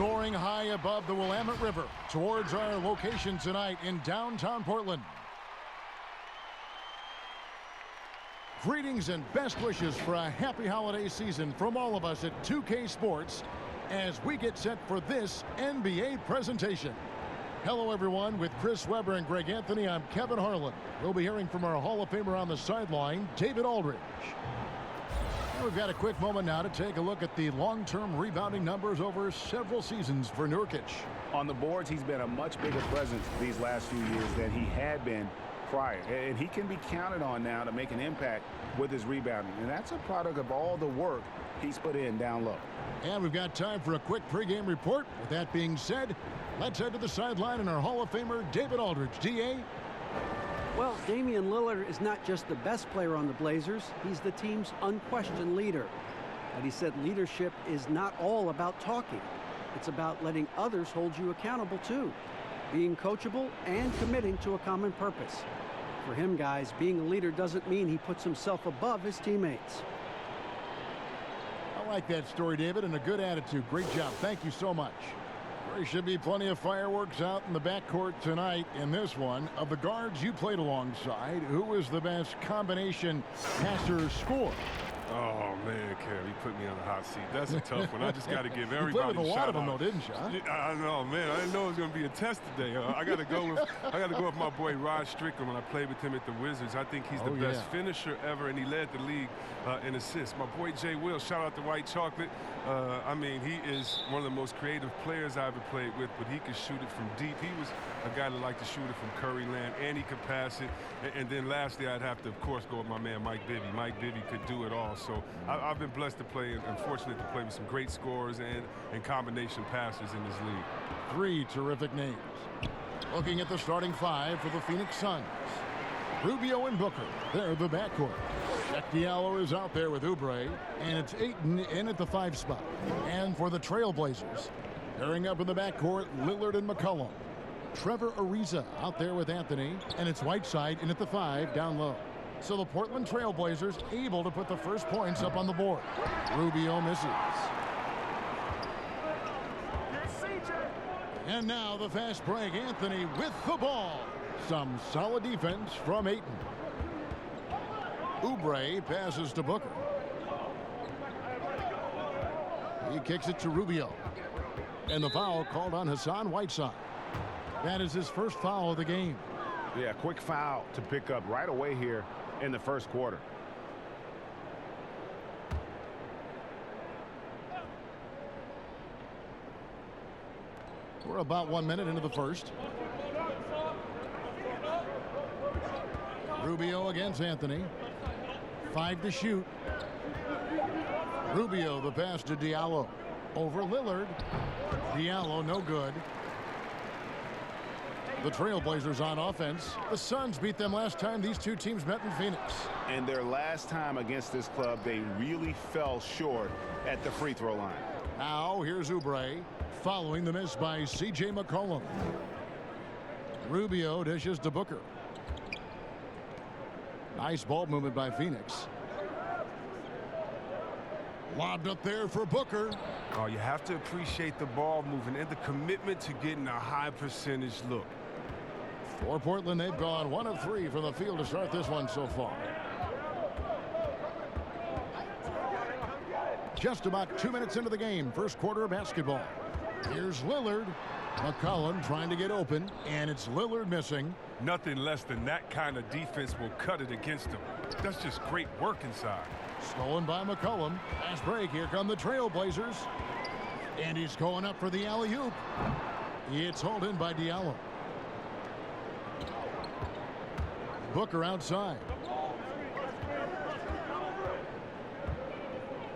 soaring high above the Willamette River towards our location tonight in downtown Portland. Greetings and best wishes for a happy holiday season from all of us at 2K Sports as we get set for this NBA presentation. Hello, everyone. With Chris Webber and Greg Anthony, I'm Kevin Harlan. We'll be hearing from our Hall of Famer on the sideline, David Aldridge. And we've got a quick moment now to take a look at the long-term rebounding numbers over several seasons for Nurkic. On the boards, he's been a much bigger presence these last few years than he had been prior. And he can be counted on now to make an impact with his rebounding. And that's a product of all the work he's put in down low. And we've got time for a quick pregame report. With that being said, let's head to the sideline and our Hall of Famer, David Aldridge. D.A.? Well, Damian Lillard is not just the best player on the Blazers. He's the team's unquestioned leader. But he said leadership is not all about talking. It's about letting others hold you accountable, too. Being coachable and committing to a common purpose. For him, guys, being a leader doesn't mean he puts himself above his teammates. I like that story, David, and a good attitude. Great job. Thank you so much. There should be plenty of fireworks out in the backcourt tonight in this one. Of the guards you played alongside, who was the best combination passer scorer? Oh, man, Kev, you put me on the hot seat. That's a tough one. I just got to give everybody you played with a lot of them, out. though, didn't you? Huh? I know, man. I didn't know it was going to be a test today. I got to go with my boy Rod Strickland when I played with him at the Wizards. I think he's the best finisher ever, and he led the league in assists. My boy Jay Will, shout out to White Chocolate. I mean, he is one of the most creative players I ever played with, but he could shoot it from deep. He was a guy that liked to shoot it from Curry Land, and he could pass it. And then lastly, I'd have to, of course, go with my man Mike Bibby. Mike Bibby could do it all. So I've been blessed to play and fortunate to play with some great scorers and combination passers in this league. Three terrific names. Looking at the starting five for the Phoenix Suns. Rubio and Booker, they're the backcourt. Shaq Diallo is out there with Oubre, and it's Ayton in at the 5 spot. And for the Trailblazers, pairing up in the backcourt, Lillard and McCollum. Trevor Ariza out there with Anthony, and it's Whiteside in at the 5 down low. So the Portland Trailblazers able to put the first points up on the board. Rubio misses. And now the fast break. Anthony with the ball. Some solid defense from Ayton. Oubre passes to Booker. He kicks it to Rubio. And the foul called on Hassan Whiteside. That is his first foul of the game. Yeah, quick foul to pick up right away here in the first quarter. We're about 1 minute into the first. Rubio against Anthony. 5 to shoot. Rubio, the pass to Diallo. Over Lillard. Diallo, no good. The Trailblazers on offense. The Suns beat them last time these two teams met in Phoenix. And their last time against this club, they really fell short at the free throw line. Now, here's Oubre, following the miss by C.J. McCollum. Rubio dishes to Booker. Nice ball movement by Phoenix. Lobbed up there for Booker. Oh, you have to appreciate the ball moving and the commitment to getting a high percentage look. For Portland, they've gone 1 of 3 from the field to start this one so far. Just about 2 minutes into the game, first quarter of basketball. Here's Lillard. McCollum trying to get open, and it's Lillard missing. Nothing less than that kind of defense will cut it against him. That's just great work inside. Stolen by McCollum. Fast break. Here come the Trailblazers. And he's going up for the alley-oop. It's hauled in by Diallo. Booker outside.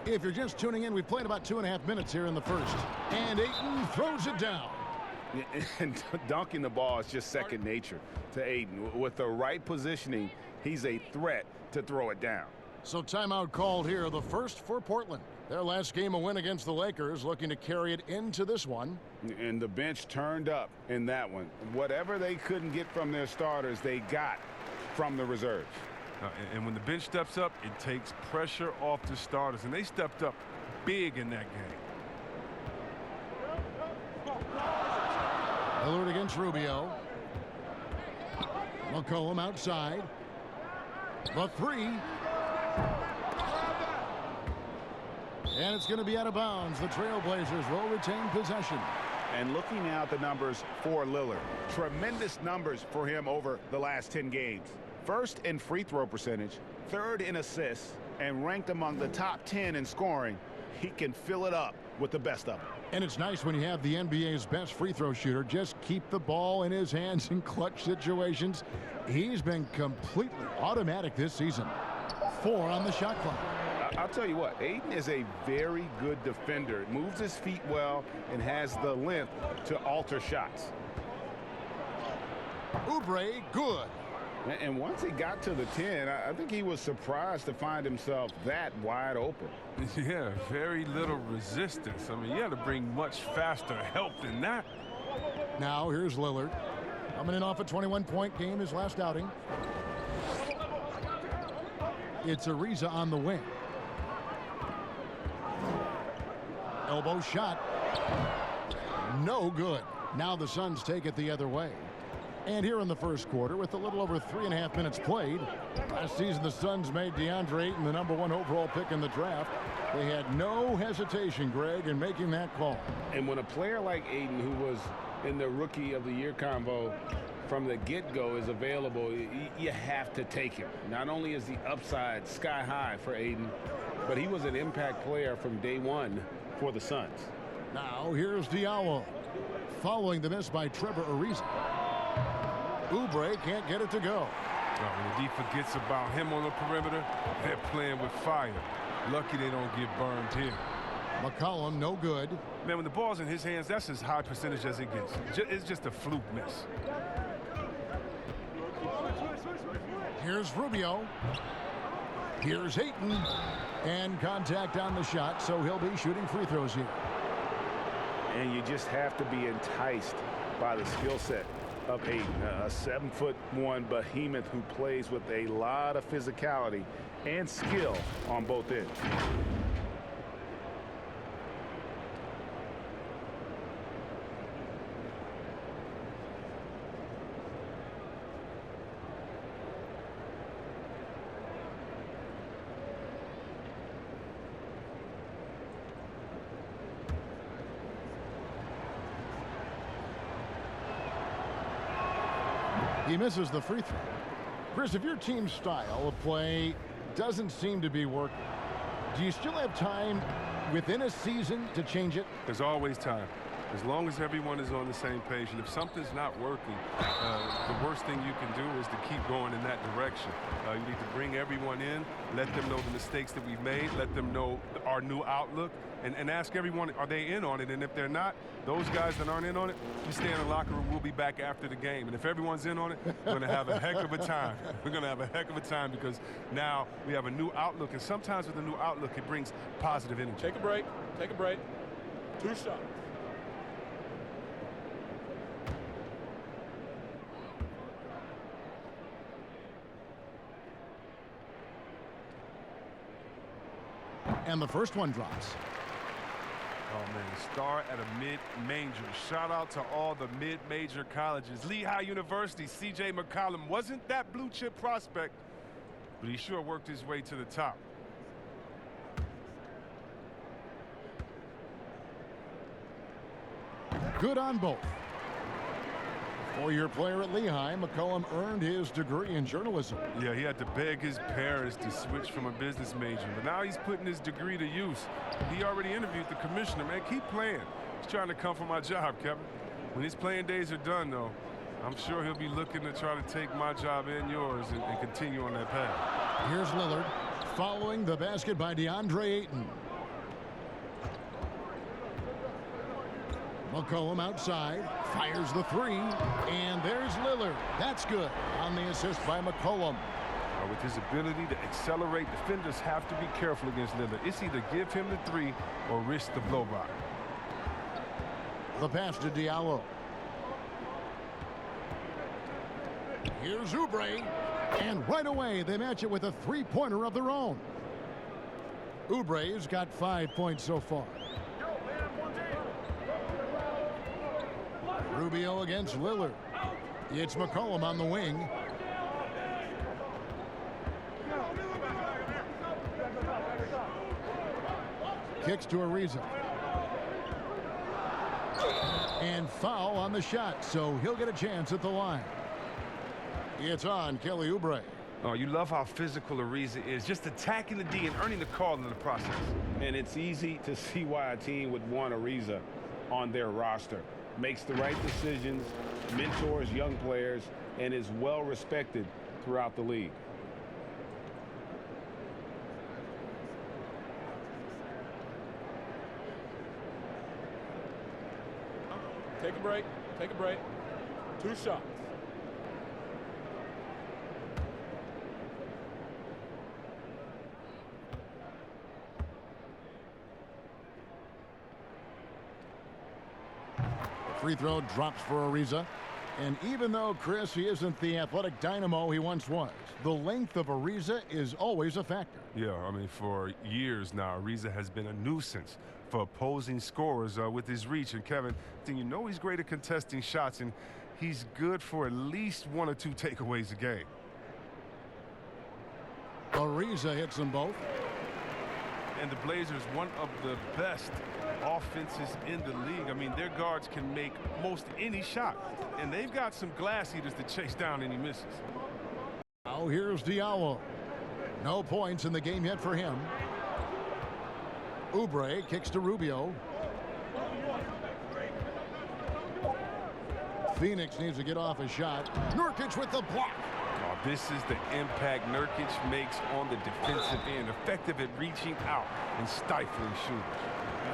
If you're just tuning in, we've played about 2.5 minutes here in the first. And Ayton throws it down. And dunking the ball is just second nature to Ayton. With the right positioning, he's a threat to throw it down. So timeout called here, the first for Portland. Their last game a win against the Lakers, looking to carry it into this one. And the bench turned up in that one. Whatever they couldn't get from their starters, they got from the reserves. And when the bench steps up, it takes pressure off the starters. And they stepped up big in that game. Lillard against Rubio. McCollum outside. The three. And it's going to be out of bounds. The Trailblazers will retain possession. And looking at the numbers for Lillard, tremendous numbers for him over the last 10 games. First in free throw percentage, third in assists, and ranked among the top 10 in scoring. He can fill it up with the best of them. And it's nice when you have the NBA's best free throw shooter just keep the ball in his hands in clutch situations. He's been completely automatic this season. 4 on the shot clock. I'll tell you what, Ayton is a very good defender. Moves his feet well and has the length to alter shots. Oubre, good. And once he got to the 10, I think he was surprised to find himself that wide open. Yeah, very little resistance. I mean, you had to bring much faster help than that. Now here's Lillard. Coming in off a 21-point game his last outing. It's Ariza on the wing. Elbow shot. No good. Now the Suns take it the other way. And here in the first quarter, with a little over 3.5 minutes played, last season the Suns made DeAndre Ayton the #1 overall pick in the draft. They had no hesitation, Greg, in making that call. And when a player like Ayton, who was in the Rookie of the Year convo from the get-go, is available, you have to take him. Not only is the upside sky high for Ayton, but he was an impact player from day one for the Suns. Now here's Diallo. Following the miss by Trevor Ariza. Oubre can't get it to go. When the D forgets about him on the perimeter, they're playing with fire. Lucky they don't get burned here. McCollum, no good. Man, when the ball's in his hands, that's as high percentage as it gets. It's just a fluke miss. Here's Rubio. Here's Ayton. And contact on the shot, so he'll be shooting free throws here. And you just have to be enticed by the skill set of Ayton, a 7'1" behemoth who plays with a lot of physicality and skill on both ends. He misses the free throw. Chris, if your team's style of play doesn't seem to be working, do you still have time within a season to change it? There's always time, as long as everyone is on the same page. And if something's not working, the worst thing you can do is to keep going in that direction. You need to bring everyone in, let them know the mistakes that we've made, let them know our new outlook, and ask everyone, are they in on it? And if they're not, those guys that aren't in on it, you stay in the locker room. We'll be back after the game. And if everyone's in on it, we're going to have a heck of a time. We're going to have a heck of a time because now we have a new outlook. And sometimes with a new outlook, it brings positive energy. Take a break. Take a break. 2 shots. And the first one drops. Oh, man, star at a mid-major. Shout out to all the mid-major colleges. Lehigh University, C.J. McCollum wasn't that blue-chip prospect, but he sure worked his way to the top. Good on both. Four-year player at Lehigh, McCollum earned his degree in journalism. Yeah, he had to beg his parents to switch from a business major, but now he's putting his degree to use. He already interviewed the commissioner. Man, keep playing. He's trying to come for my job, Kevin. When his playing days are done, though, I'm sure he'll be looking to try to take my job and yours and continue on that path. Here's Lillard following the basket by DeAndre Ayton. McCollum outside, fires the three, and there's Lillard. That's good on the assist by McCollum. With his ability to accelerate, defenders have to be careful against Lillard. It's either give him the three or risk the blow-by. The pass to Diallo. Here's Oubre, and right away they match it with a three-pointer of their own. Oubre's got 5 points so far. Rubio Rubio against Lillard. It's McCollum on the wing. Kicks to Ariza. And foul on the shot, so he'll get a chance at the line. It's on Kelly Oubre. Oh, you love how physical Ariza is, just attacking the D and earning the call in the process. And it's easy to see why a team would want Ariza on their roster. Makes the right decisions, mentors young players, and is well respected throughout the league. Take a break. Take a break. 2 shots. Free throw drops for Ariza. And even though, Chris, he isn't the athletic dynamo he once was, the length of Ariza is always a factor. Yeah, I mean, for years now, Ariza has been a nuisance for opposing scorers with his reach. And, Kevin, then you know he's great at contesting shots, and he's good for at least 1 or 2 takeaways a game. Ariza hits them both. And the Blazers, one of the best offenses in the league. I mean, their guards can make most any shot, and they've got some glass eaters to chase down any misses. Now here's Diallo. No points in the game yet for him. Oubre kicks to Rubio. Phoenix needs to get off a shot. Nurkic with the block. Oh, this is the impact Nurkic makes on the defensive end, effective at reaching out and stifling shooters.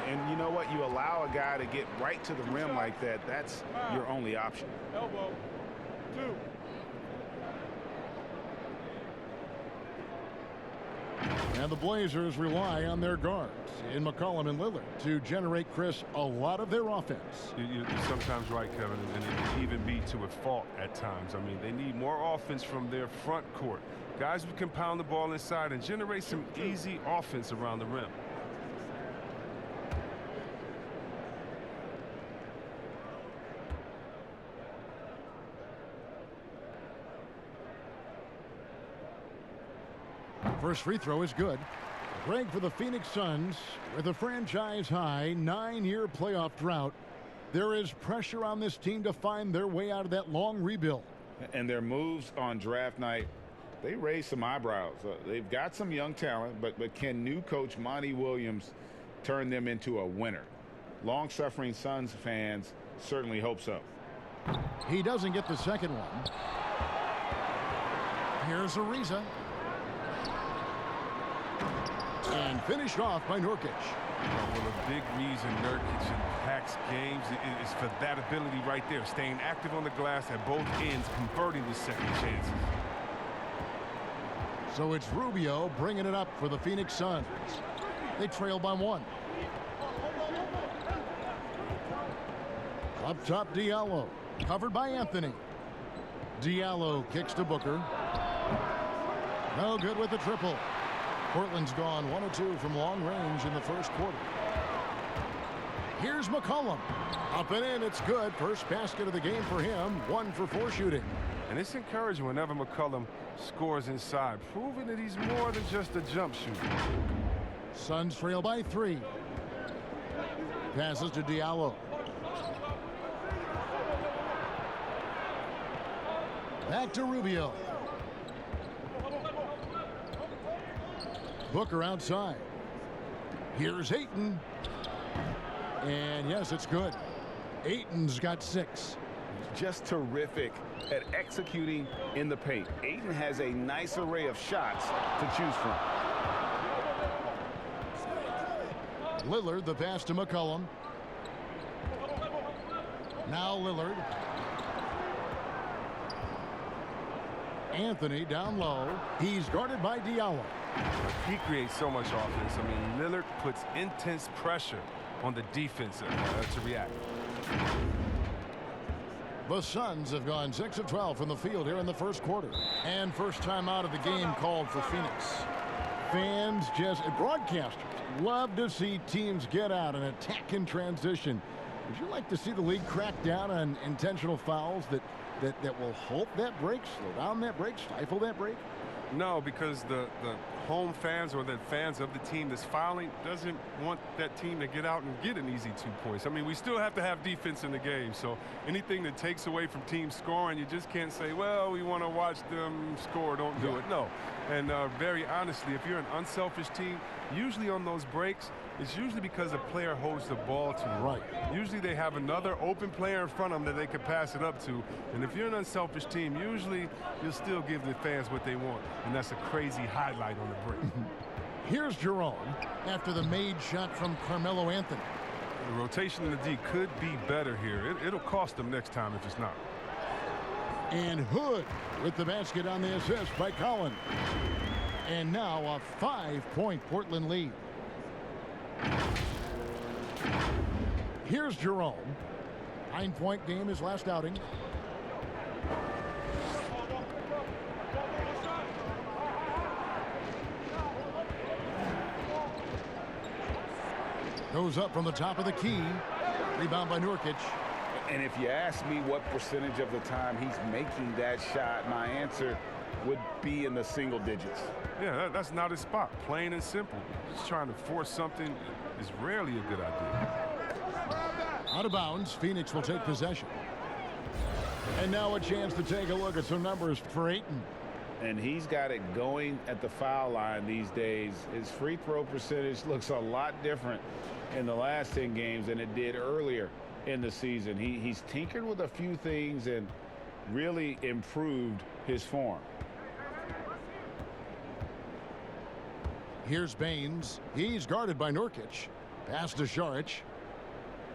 And you know what? You allow a guy to get right to the rim like that, that's your only option. Elbow. 2. And the Blazers rely on their guards in McCollum and Lillard to generate, Chris, a lot of their offense. You're sometimes right, Kevin, and it can even be to a fault at times. I mean, they need more offense from their front court. Guys who can pound the ball inside and generate some easy offense around the rim. First free throw is good. Greg for the Phoenix Suns with a franchise-high 9-year playoff drought. There is pressure on this team to find their way out of that long rebuild. And their moves on draft night, they raise some eyebrows. They've got some young talent, but can new coach Monty Williams turn them into a winner? Long-suffering Suns fans certainly hope so. He doesn't get the second one. Here's Ariza. And finished off by Nurkic. Well, a big reason Nurkic impacts games is for that ability right there, staying active on the glass at both ends, converting the second chances. So it's Rubio bringing it up for the Phoenix Suns. They trail by 1. Up top, Diallo. Covered by Anthony. Diallo kicks to Booker. No good with the triple. Portland's gone 1 of 2 from long range in the first quarter. Here's McCollum. Up and in, it's good. First basket of the game for him. 1 for 4 shooting. And it's encouraging whenever McCollum scores inside, proving that he's more than just a jump shooter. Suns trail by 3. Passes to Diallo. Back to Rubio. Booker outside. Here's Ayton. And yes, it's good. Ayton's got 6. Just terrific at executing in the paint. Ayton has a nice array of shots to choose from. Lillard, the pass to McCollum. Now Lillard. Anthony down low. He's guarded by Diallo. He creates so much offense. I mean, Lillard puts intense pressure on the defense to react. The Suns have gone 6 of 12 from the field here in the first quarter. And first time out of the game called for Phoenix. Fans, broadcasters love to see teams get out and attack in transition. Would you like to see the league crack down on intentional fouls that will halt that break, slow down that break, stifle that break? No, because the home fans or the fans of the team that's fouling doesn't want that team to get out and get an easy 2 points. I mean, we still have to have defense in the game, so anything that takes away from teams scoring, you just can't say, well, we want to watch them score, don't do it. No. And very honestly, if you're an unselfish team, usually on those breaks, it's usually because a player holds the ball too right. Usually they have another open player in front of them that they can pass it up to. And if you're an unselfish team, usually you'll still give the fans what they want. And that's a crazy highlight on the break. Here's Jerome after the made shot from Carmelo Anthony. The rotation in the D could be better here. It'll cost them next time if it's not. And Hood with the basket on the assist by Collins. And now a 5-point Portland lead. Here's Jerome. 9-point game his last outing. Goes up from the top of the key. Rebound by Nurkic. And if you ask me what percentage of the time he's making that shot, my answer would be in the single digits. Yeah, that's not his spot. Plain and simple. Just trying to force something is rarely a good idea. Out of bounds, Phoenix will take possession. And now a chance to take a look at some numbers for Ayton. And he's got it going at the foul line these days. His free throw percentage looks a lot different in the last 10 games than it did earlier in the season. He's tinkered with a few things and really improved his form. Here's Baines. He's guarded by Nurkic. Pass to Šarić.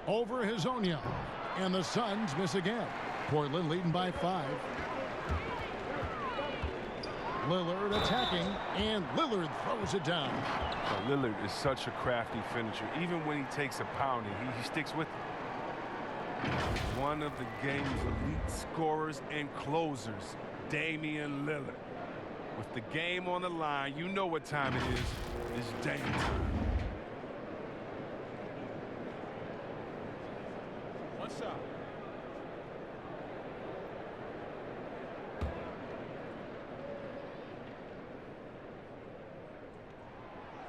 Over Hazonia. And the Suns miss again. Portland leading by 5. Lillard attacking, and Lillard throws it down. Lillard is such a crafty finisher. Even when he takes a pounding, he sticks with it. One of the game's elite scorers and closers, Damian Lillard. With the game on the line, you know what time it is. It's Dame time. One shot.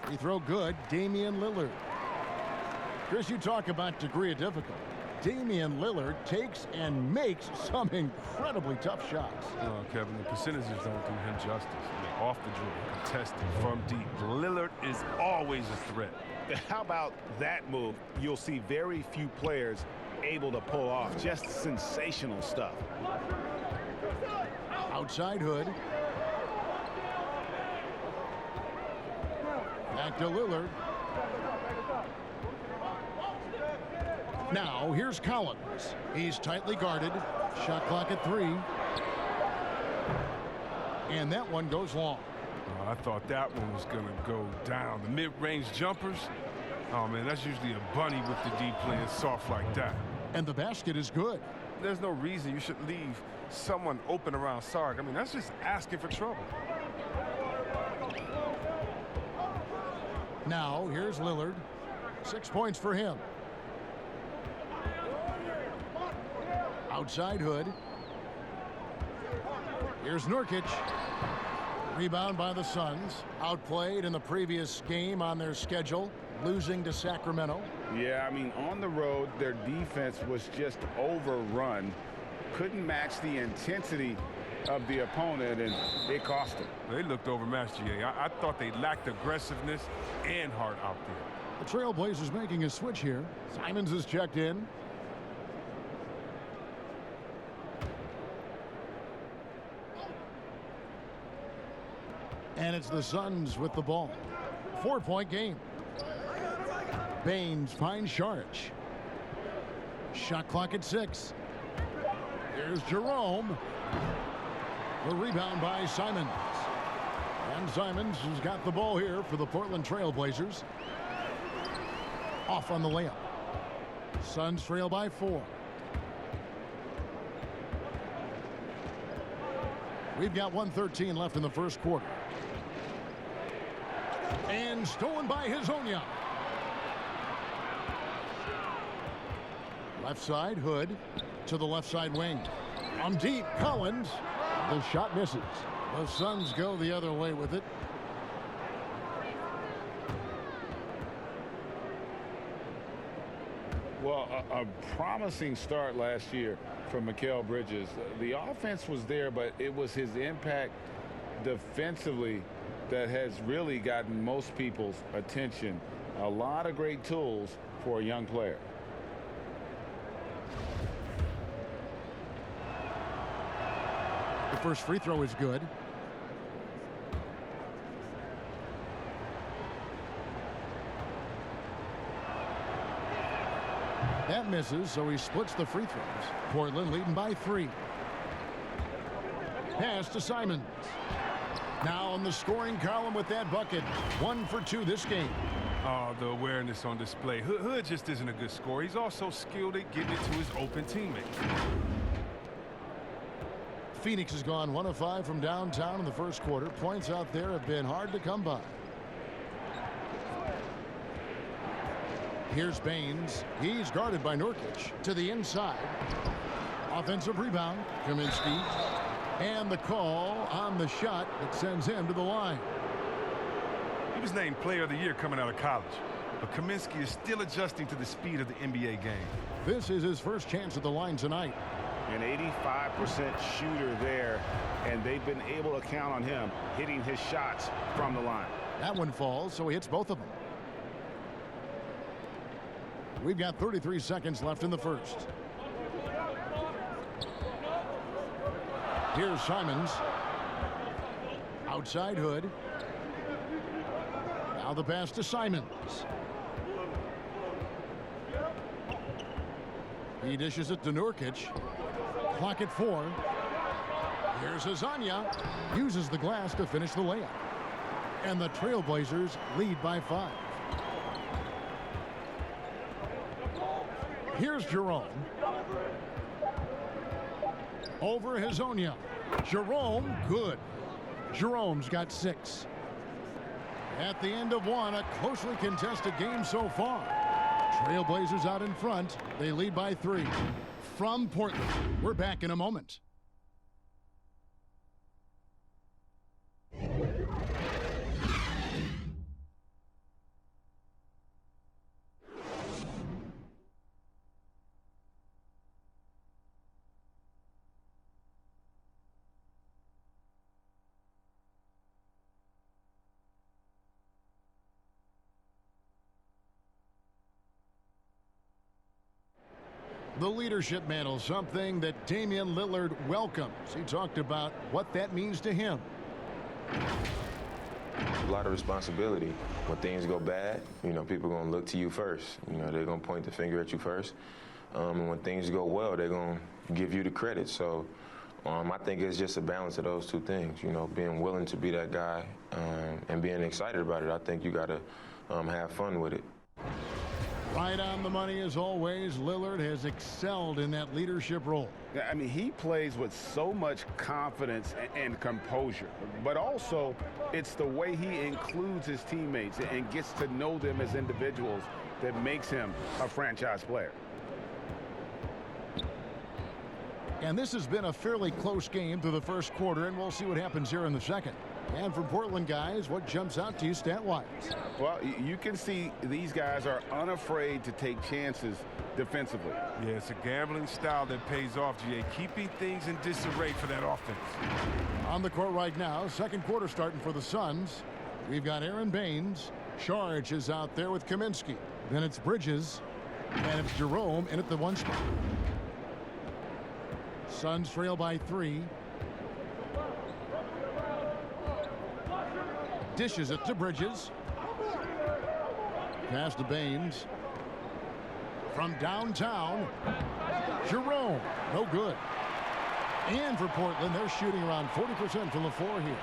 Free throw good, Damian Lillard. Chris, you talk about degree of difficulty. Damian Lillard takes and makes some incredibly tough shots. Oh, Kevin, the percentages don't do him justice. I mean, off the dribble, contested, from deep. Lillard is always a threat. How about that move? You'll see very few players able to pull off. Just sensational stuff. Outside Hood. Back to Lillard. Now, here's Collins. He's tightly guarded. Shot clock at 3. And that one goes long. I thought that one was going to go down. The mid-range jumpers, oh, man, that's usually a bunny with the D playing soft like that. And the basket is good. There's no reason you should leave someone open around Sark. I mean, that's just asking for trouble. Now, here's Lillard. 6 points for him. Outside Hood. Here's Nurkic. Rebound by the Suns. Outplayed in the previous game on their schedule, losing to Sacramento. Yeah, I mean, on the road, their defense was just overrun. Couldn't match the intensity of the opponent, and it cost them. They looked overmatched, GA. I thought they lacked aggressiveness and heart out there. The Trailblazers making a switch here. Simons is checked in. And it's the Suns with the ball. 4-point game. Baines finds Šarić. Shot clock at 6. Here's Jerome. The rebound by Simons. And Simons has got the ball here for the Portland Trailblazers. Off on the layup. Suns trail by 4. We've got 1:13 left in the first quarter. And stolen by Hazonia. Left side, Hood to the left side wing. From deep, Collins. The shot misses. The Suns go the other way with it. Well, a promising start last year from Mikal Bridges. The offense was there, but it was his impact defensively that has really gotten most people's attention. A lot of great tools for a young player. The first free throw is good. That misses, so he splits the free throws. Portland leading by 3. Pass to Simons. Now on the scoring column with that bucket. 1 for 2 this game. Oh, the awareness on display. Hood just isn't a good scorer. He's also skilled at getting it to his open teammates. Phoenix has gone 1 of 5 from downtown in the first quarter. Points out there have been hard to come by. Here's Baines. He's guarded by Nurkic to the inside. Offensive rebound. Kaminsky. And the call on the shot that sends him to the line. He was named Player of the Year coming out of college. But Kaminsky is still adjusting to the speed of the NBA game. This is his first chance at the line tonight. An 85% shooter there, and they've been able to count on him hitting his shots from the line. That one falls, so he hits both of them. We've got 33 seconds left in the first. Here's Simons. Outside Hood. Now the pass to Simons. He dishes it to Nurkic. Clock at 4. Here's Azania. Uses the glass to finish the layup. And the Trailblazers lead by 5. Here's Jerome. Over Hazonia. Jerome, good. Jerome's got 6. At the end of 1, a closely contested game so far. Trailblazers out in front. They lead by 3. From Portland, we're back in a moment. The leadership mantle, something that Damian Lillard welcomes. He talked about what that means to him. A lot of responsibility. When things go bad, people are going to look to you first. They're going to point the finger at you first. And when things go well, they're going to give you the credit. So I think it's just a balance of those two things, being willing to be that guy and being excited about it. I think you got to have fun with it. Right on the money as always. Lillard has excelled in that leadership role. I mean, he plays with so much confidence and composure, but also it's the way he includes his teammates and gets to know them as individuals that makes him a franchise player. And this has been a fairly close game through the first quarter, and we'll see what happens here in the second. And from Portland, guys, what jumps out to you stat-wise? Well, you can see these guys are unafraid to take chances defensively. Yeah, it's a gambling style that pays off, GA, keeping things in disarray for that offense. On the court right now, second quarter starting for the Suns. We've got Aaron Baines. Charge is out there with Kaminsky. Then it's Bridges. And it's Jerome in at the 1 spot. Suns trail by 3. Dishes it to Bridges. Pass to Baines. From downtown, Jerome, no good. And for Portland, they're shooting around 40% from the floor here.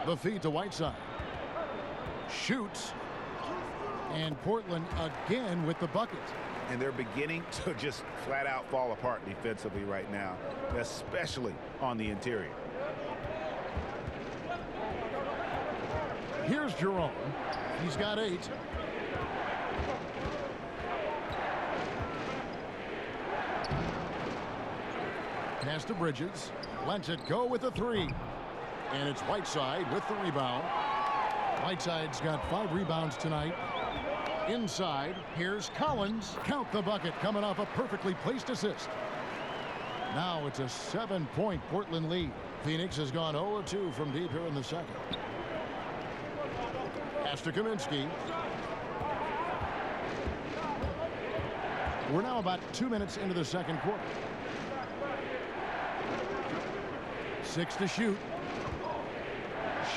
The feed to Whiteside. Shoots. And Portland again with the bucket. And they're beginning to just flat out fall apart defensively right now, especially on the interior. Here's Jerome. He's got 8. Pass to Bridges. Lets it go with a three. And it's Whiteside with the rebound. Whiteside's got 5 rebounds tonight. Inside, here's Collins. Count the bucket, coming off a perfectly placed assist. Now it's a 7-point Portland lead. Phoenix has gone 0-2 from deep here in the second. Pass to Kaminsky. We're now about 2 minutes into the second quarter. 6 to shoot.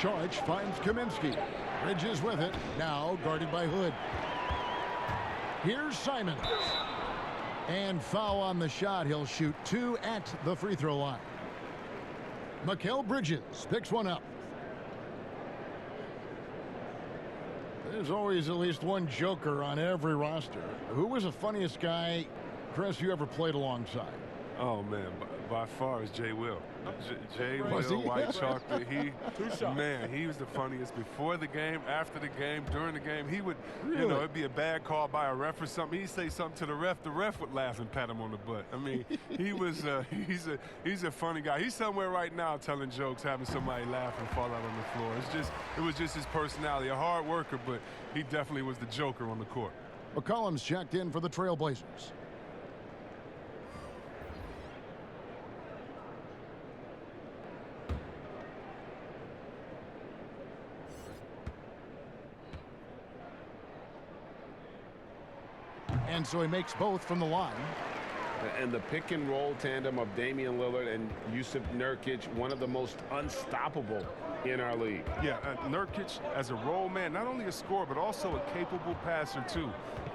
Sharch finds Kaminsky. Bridges with it. Now guarded by Hood. Here's Simons. And foul on the shot. He'll shoot 2 at the free throw line. Mikal Bridges picks one up. There's always at least one joker on every roster. Who was the funniest guy, Chris, you ever played alongside? Oh, man, by far is Jay Will. Jay Will, White Chocolate. Man, he was the funniest before the game, after the game, during the game. He would, you know, it'd be a bad call by a ref or something. He'd say something to the ref would laugh and pat him on the butt. I mean, he was, he's a funny guy. He's somewhere right now telling jokes, having somebody laugh and fall out on the floor. It was just his personality, a hard worker, but he definitely was the joker on the court. McCollum's checked in for the Trailblazers. And so he makes both from the line. And the pick and roll tandem of Damian Lillard and Jusuf Nurkic, one of the most unstoppable in our league. Yeah, Nurkic as a role man, not only a scorer, but also a capable passer too.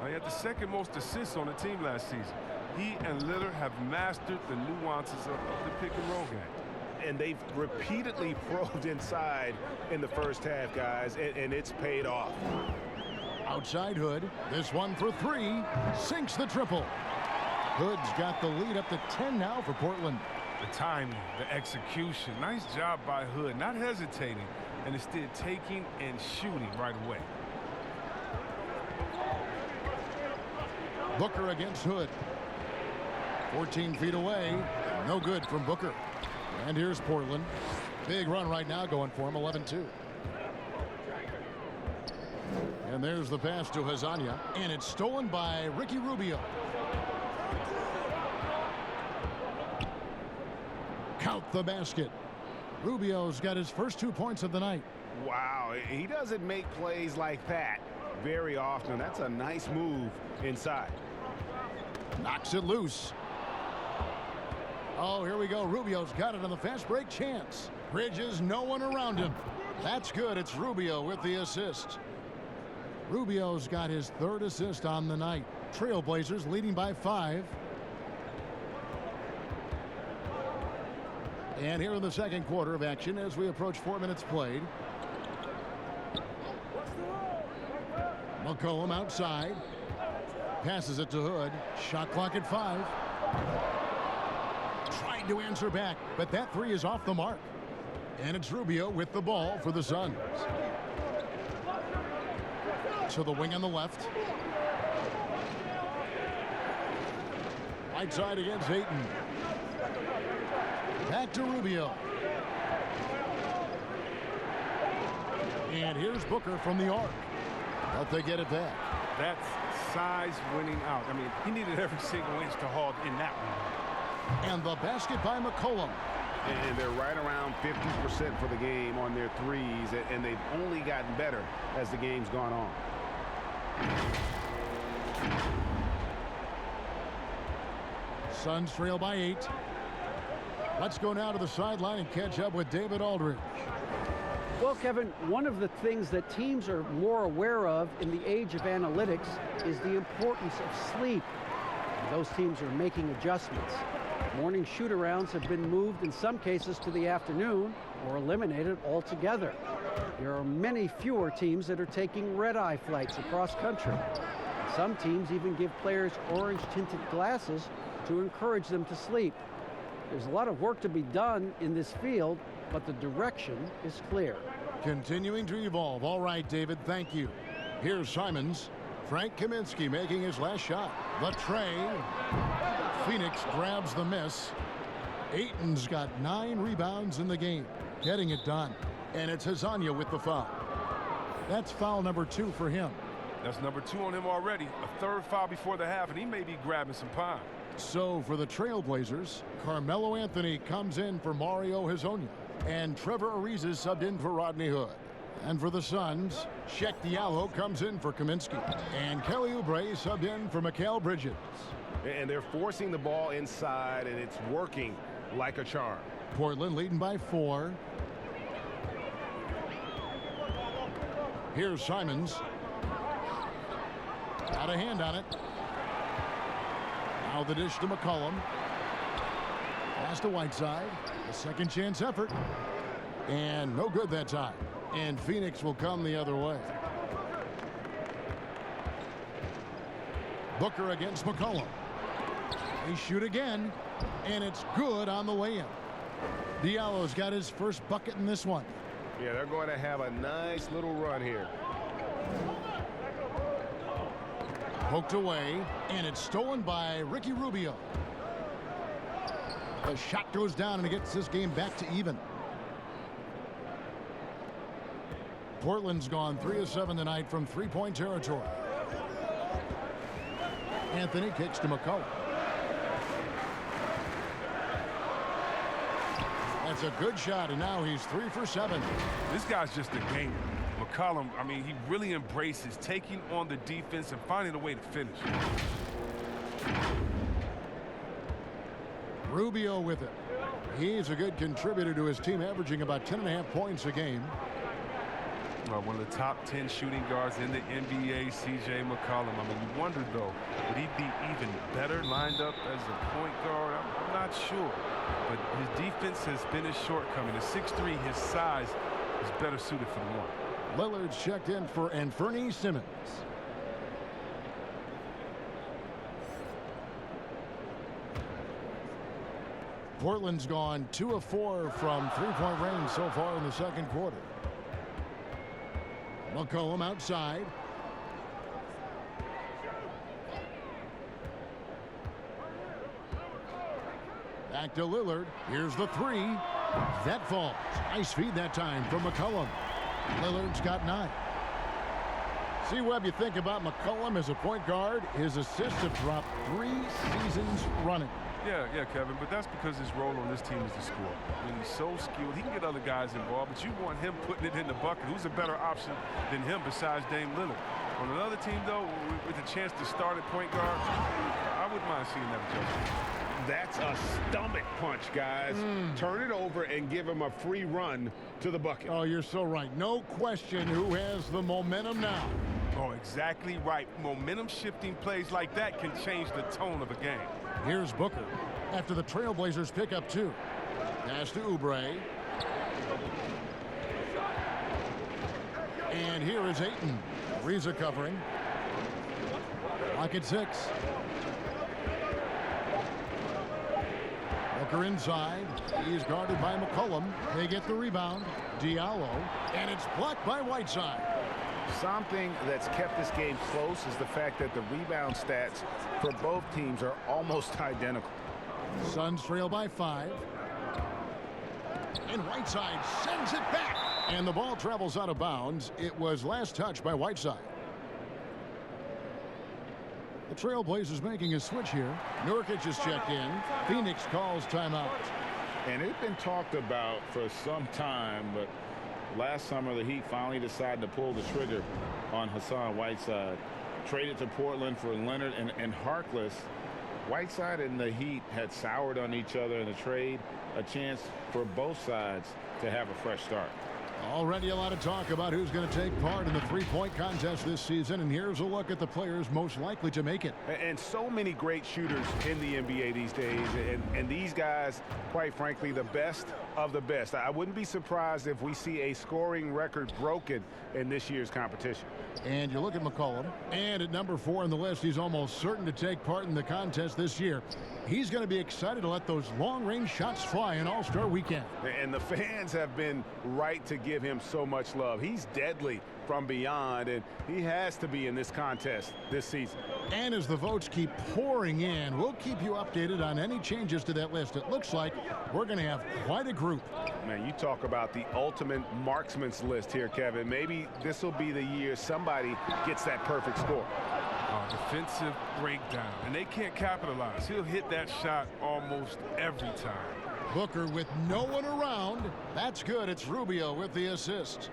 He had the second most assists on the team last season. He and Lillard have mastered the nuances of the pick and roll game. And they've repeatedly probed inside in the first half, guys, and it's paid off. Outside Hood. This one for 3. Sinks the triple. Hood's got the lead up to 10 now for Portland. The timing, the execution. Nice job by Hood, not hesitating, and instead taking and shooting right away. Booker against Hood. 14 feet away. No good from Booker. And here's Portland. Big run right now going for him, 11-2. And there's the pass to Hazania. And it's stolen by Ricky Rubio. Count the basket. Rubio's got his first 2 points of the night. Wow, he doesn't make plays like that very often. That's a nice move inside. Knocks it loose. Oh, here we go. Rubio's got it on the fast break chance. Bridges, no one around him. That's good. It's Rubio with the assist. Rubio's got his 3rd assist on the night. Trailblazers leading by 5. And here in the second quarter of action as we approach 4 minutes played. McCollum outside. Passes it to Hood. Shot clock at 5. Tried to answer back, but that 3 is off the mark. And it's Rubio with the ball for the Suns. To the wing on the left. Right side against Ayton. Back to Rubio. And here's Booker from the arc. But they get it back. That's size winning out. I mean, he needed every single inch to haul in that one. And the basket by McCollum. And they're right around 50% for the game on their threes, and they've only gotten better as the game's gone on. Suns trail by 8. Let's go now to the sideline and catch up with David Aldridge. Well, Kevin, one of the things that teams are more aware of in the age of analytics is the importance of sleep. And those teams are making adjustments. Morning shoot-arounds have been moved in some cases to the afternoon or eliminated altogether. There are many fewer teams that are taking red-eye flights across country. Some teams even give players orange-tinted glasses to encourage them to sleep. There's a lot of work to be done in this field, but the direction is clear. Continuing to evolve. All right, David, thank you. Here's Simons. Frank Kaminsky making his last shot. The tray. Phoenix grabs the miss. Ayton's got 9 rebounds in the game, getting it done. And it's Hazanya with the foul. That's foul number 2 for him. That's number 2 on him already. A third foul before the half, and he may be grabbing some pine. So for the Trailblazers, Carmelo Anthony comes in for Mario Hezonja, and Trevor Ariza is subbed in for Rodney Hood. And for the Suns, Sheck Diallo comes in for Kaminsky, and Kelly Oubre subbed in for Mikal Bridges. And they're forcing the ball inside, and it's working like a charm. Portland leading by 4. Here's Simons. Got a hand on it. Now the dish to McCollum. Pass to Whiteside. A second chance effort. And no good that time. And Phoenix will come the other way. Booker against McCollum. They shoot again. And it's good on the way in. Diallo's got his first bucket in this one. Yeah, they're going to have a nice little run here. Poked away, and it's stolen by Ricky Rubio. The shot goes down, and it gets this game back to even. Portland's gone 3 of 7 tonight from three-point territory. Anthony kicks to McCollum. That's a good shot, and now he's 3 for 7. This guy's just a gamer. McCollum, I mean, he really embraces taking on the defense and finding a way to finish. Rubio with it. He's a good contributor to his team, averaging about 10.5 points a game. One of the top 10 shooting guards in the NBA, C.J. McCollum. I mean, you wonder, though, would he be even better lined up as a point guard? I'm not sure. But his defense has been his shortcoming. At 6'3", his size is better suited for the one. Lillard's checked in for Anthony Simmons. Portland's gone 2 of 4 from three-point range so far in the second quarter. McCollum outside. Back to Lillard. Here's the 3. That falls. Nice feed that time from McCollum. Lillard's got 9. See, Webb, you think about McCollum as a point guard. His assists have dropped 3 seasons running. Yeah, Kevin, but that's because his role on this team is to score. I mean, he's so skilled. He can get other guys involved, but you want him putting it in the bucket. Who's a better option than him besides Dame Lillard? On another team, though, with a chance to start at point guard, I wouldn't mind seeing that adjustment. That's a stomach punch, guys. Turn it over and give him a free run to the bucket. Oh, you're so right. No question who has the momentum now. Oh, exactly right. Momentum-shifting plays like that can change the tone of a game. Here's Booker after the Trailblazers pick up 2. Pass to Oubre. And here is Ayton. Ariza covering. Lock at 6. Booker inside. He's guarded by McCollum. They get the rebound. Diallo. And it's blocked by Whiteside. Something that's kept this game close is the fact that the rebound stats for both teams are almost identical. Suns trail by 5. And Whiteside sends it back. And the ball travels out of bounds. It was last touched by Whiteside. The Trailblazers making a switch here. Nurkic is checked in. Phoenix calls timeout. And it's been talked about for some time, but last summer the Heat finally decided to pull the trigger on Hassan Whiteside. Traded to Portland for Leonard and Harkless. Whiteside and the Heat had soured on each other in the trade. A chance for both sides to have a fresh start. Already a lot of talk about who's going to take part in the three-point contest this season, and here's a look at the players most likely to make it. And so many great shooters in the NBA these days, and these guys, quite frankly, the best of the best. I wouldn't be surprised if we see a scoring record broken in this year's competition. And you look at McCollum, and at number 4 on the list, he's almost certain to take part in the contest this year. He's going to be excited to let those long-range shots fly in All-Star Weekend. And the fans have been right to give give him so much love. He's deadly from beyond, and he has to be in this contest this season. And as the votes keep pouring in, we'll keep you updated on any changes to that list. It looks like we're going to have quite a group. Man, you talk about the ultimate marksman's list here, Kevin. Maybe this will be the year somebody gets that perfect score. Defensive breakdown, and they can't capitalize. He'll hit that shot almost every time. Booker with no one around. That's good. It's Rubio with the assist.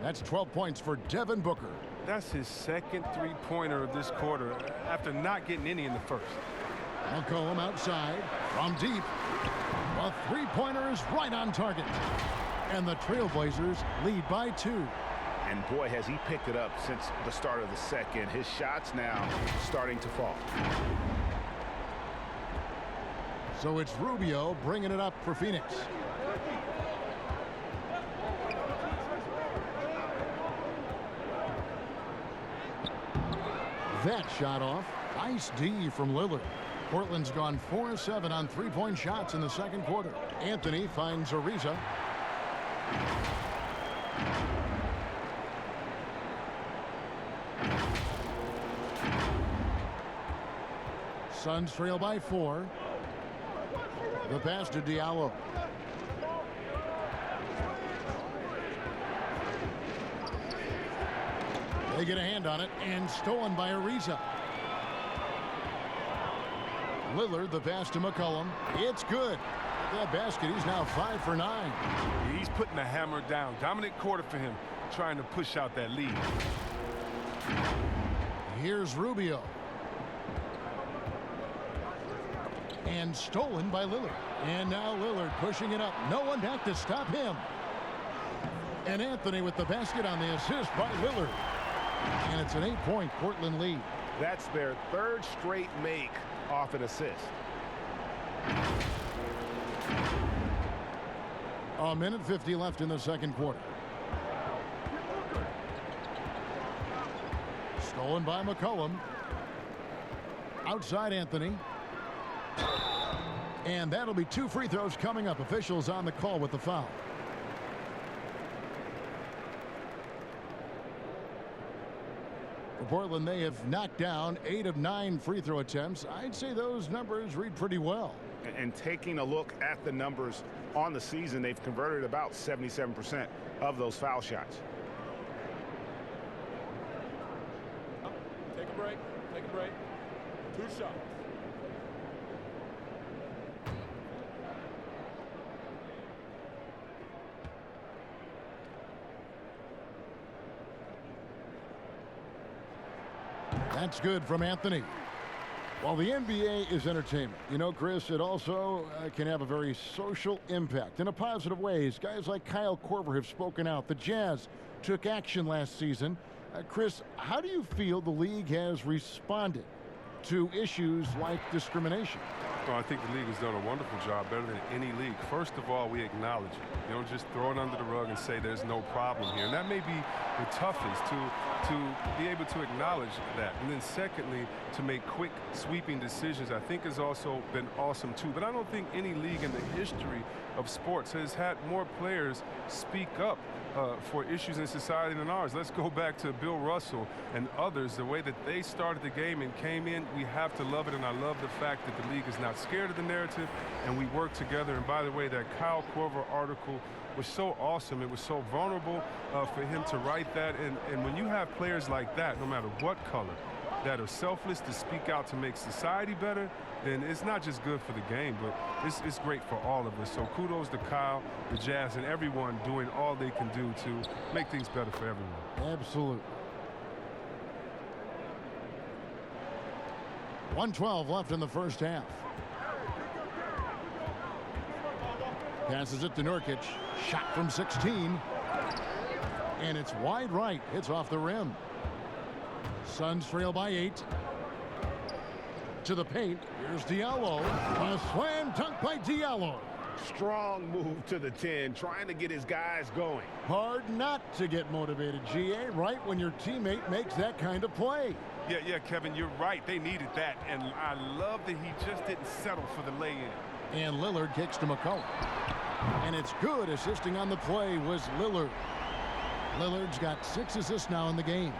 That's 12 points for Devin Booker. That's his second three-pointer of this quarter after not getting any in the first. McCollum outside from deep. A three-pointer is right on target. And the Trailblazers lead by 2. And boy, has he picked it up since the start of the second. His shots now starting to fall. So it's Rubio bringing it up for Phoenix. That shot off. Nice D from Lillard. Portland's gone 4-7 on three-point shots in the second quarter. Anthony finds Ariza. Suns trail by 4. The pass to Diallo. They get a hand on it and stolen by Ariza. Lillard, the pass to McCollum. It's good. With that basket, he's now 5 for 9. He's putting the hammer down. Dominant quarter for him, trying to push out that lead. Here's Rubio. And stolen by Lillard. And now Lillard pushing it up. No one back to stop him. And Anthony with the basket on the assist by Lillard. And it's an 8-point Portland lead. That's their third straight make off an assist. A minute 50 left in the second quarter. Stolen by McCollum. Outside Anthony. And that'll be 2 free throws coming up. Officials on the call with the foul. For Portland, they have knocked down 8 of 9 free throw attempts. I'd say those numbers read pretty well. And taking a look at the numbers on the season, they've converted about 77% of those foul shots. Take a break. Take a break. 2 shots. That's good from Anthony. While the NBA is entertainment, you know, Chris, it also can have a very social impact in a positive ways. Guys like Kyle Korver have spoken out. The Jazz took action last season. Chris, how do you feel the league has responded to issues like discrimination? Well, I think the league has done a wonderful job, better than any league. First of all, we acknowledge it. You don't just throw it under the rug and say there's no problem here. And that may be the toughest, to be able to acknowledge that. And then secondly, to make quick, sweeping decisions, I think has also been awesome too. But I don't think any league in the history of sports has had more players speak up for issues in society than ours. Let's go back to Bill Russell and others, the way that they started the game and came in. We have to love it, and I love the fact that the league is not scared of the narrative, and we work together. And by the way, that Kyle Korver article was so awesome. It was so vulnerable for him to write that. And when you have players like that, no matter what color, that are selfless to speak out to make society better, then it's not just good for the game, but it's great for all of us. So kudos to Kyle, the Jazz, and everyone doing all they can do to make things better for everyone. Absolutely. 1:12 left in the first half. Passes it to Nurkic. Shot from 16. And it's wide right. It's off the rim. Suns trail by 8. To the paint. Here's Diallo. A slam dunk by Diallo. Strong move to the 10, trying to get his guys going. Hard not to get motivated, GA, right when your teammate makes that kind of play. Yeah, Kevin, you're right. They needed that. And I love that he just didn't settle for the lay-in. And Lillard kicks to McCollum. And it's good. Assisting on the play was Lillard. Lillard's got 6 assists now in the game.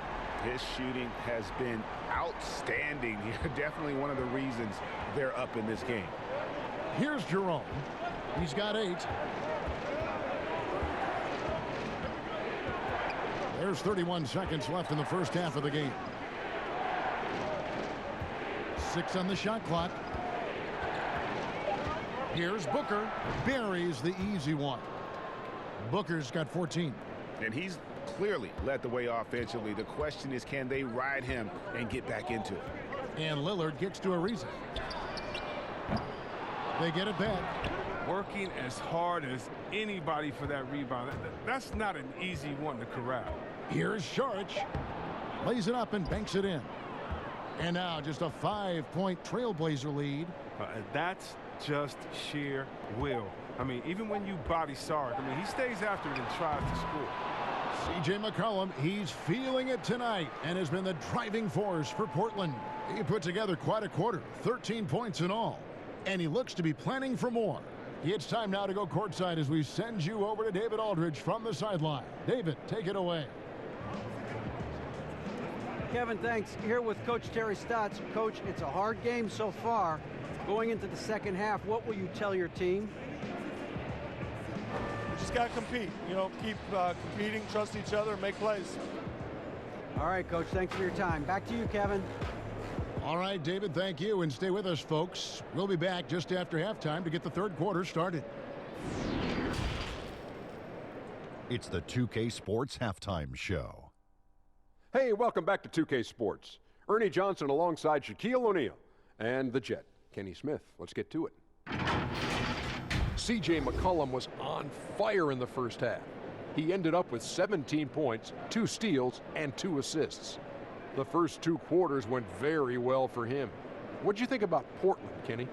His shooting has been outstanding. Definitely one of the reasons they're up in this game. Here's Jerome. He's got 8. There's 31 seconds left in the first half of the game. 6 on the shot clock. Here's Booker. Buries the easy one. Booker's got 14. And he's clearly led the way offensively. The question is, can they ride him and get back into it? And Lillard gets to Ariza. They get it back. Working as hard as anybody for that rebound. That's not an easy one to corral. Here's Saric. Lays it up and banks it in. And now just a 5-point Trailblazer lead. That's just sheer will. I mean, even when you body Saric, I mean, he stays after it and tries to score. C.J. McCollum, he's feeling it tonight and has been the driving force for Portland. He put together quite a quarter, 13 points in all. And he looks to be planning for more. It's time now to go courtside as we send you over to David Aldridge from the sideline. David, take it away. Kevin, thanks. Here with Coach Terry Stotts. Coach, it's a hard game so far. Going into the second half, what will you tell your team? We just got to compete. You know, keep competing, trust each other, and make plays. All right, Coach, thanks for your time. Back to you, Kevin. All right, David, thank you. And stay with us, folks. We'll be back just after halftime to get the third quarter started. It's the 2K Sports Halftime Show. Hey, welcome back to 2K Sports. Ernie Johnson alongside Shaquille O'Neal and the Jet, Kenny Smith. Let's get to it. C.J. McCollum was on fire in the first half. He ended up with 17 points, 2 steals, and 2 assists. The first 2 quarters went very well for him. What'd you think about Portland, Kenny?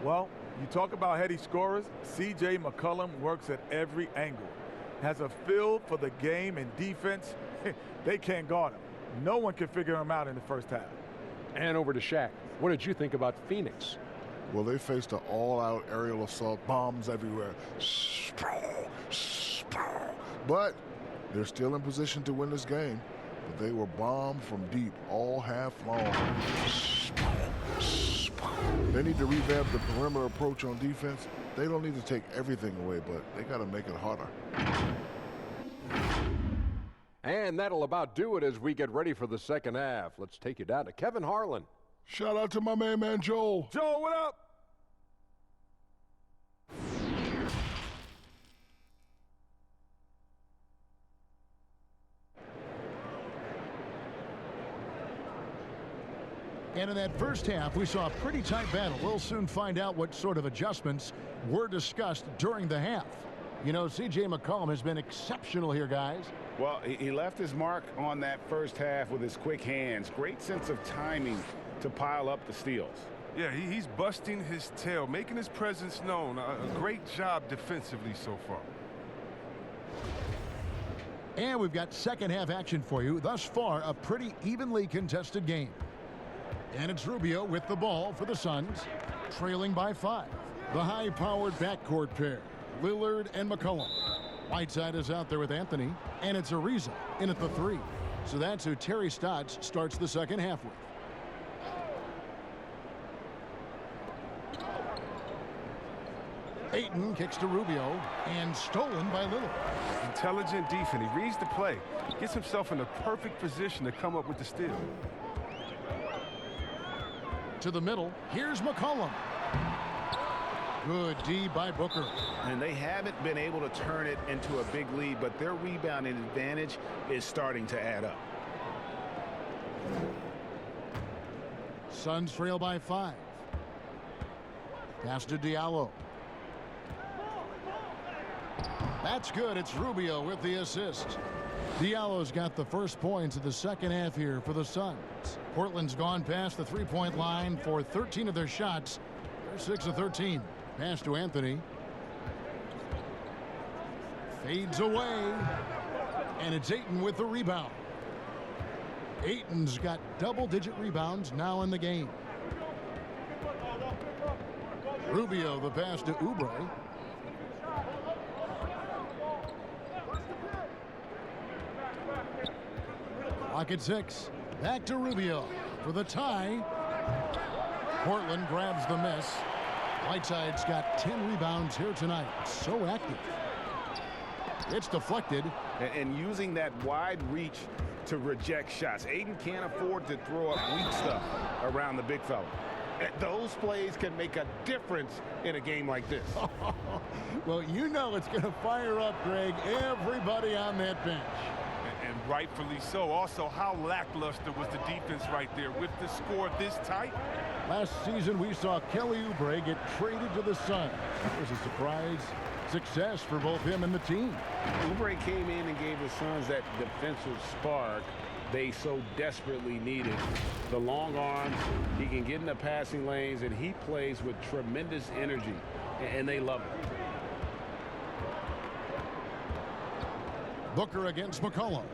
Well, you talk about heady scorers. C.J. McCollum works at every angle. Has a feel for the game and defense. They can't guard him. No one can figure him out in the first half. And over to Shaq. What did you think about Phoenix? Well, they faced an all-out aerial assault, bombs everywhere. But they're still in position to win this game. But they were bombed from deep all half long. They need to revamp the perimeter approach on defense. They don't need to take everything away, but they got to make it harder. And that'll about do it as we get ready for the second half. Let's take you down to Kevin Harlan. Shout out to my main man, Joel. Joel, what up? And in that first half, we saw a pretty tight battle. We'll soon find out what sort of adjustments were discussed during the half. You know, C.J. McCollum has been exceptional here, guys. Well, he left his mark on that first half with his quick hands. Great sense of timing to pile up the steals. Yeah, he's busting his tail, making his presence known. A great job defensively so far. And we've got second half action for you. Thus far, a pretty evenly contested game. And it's Rubio with the ball for the Suns, trailing by 5. The high-powered backcourt pair, Lillard and McCollum. Whiteside is out there with Anthony, and it's Ariza in at the 3. So that's who Terry Stotts starts the second half with. Ayton kicks to Rubio, and stolen by Lillard. Intelligent defense. He reads the play, gets himself in the perfect position to come up with the steal. To the middle, here's McCollum. Good D by Booker. And they haven't been able to turn it into a big lead, but their rebounding advantage is starting to add up. Suns trail by 5. Pass to Diallo. That's good. It's Rubio with the assist. Diallo's got the first points of the second half here for the Suns. Portland's gone past the three-point line for 13 of their shots. They're 6 of 13. Pass to Anthony. Fades away. And it's Ayton with the rebound. Ayton's got double-digit rebounds now in the game. Rubio the pass to Oubre. Clock at 6. Back to Rubio for the tie. Portland grabs the miss. Whiteside's got 10 rebounds here tonight. So active. It's deflected. And using that wide reach to reject shots. Ayton can't afford to throw up weak stuff around the big fella. Those plays can make a difference in a game like this. Well, you know it's going to fire up, Greg, everybody on that bench. And rightfully so. Also, how lackluster was the defense right there with the score this tight? Last season, we saw Kelly Oubre get traded to the Suns. That was a surprise success for both him and the team. Oubre came in and gave the Suns that defensive spark they so desperately needed. The long arms, he can get in the passing lanes, and he plays with tremendous energy, and they love it. Booker against McCollum.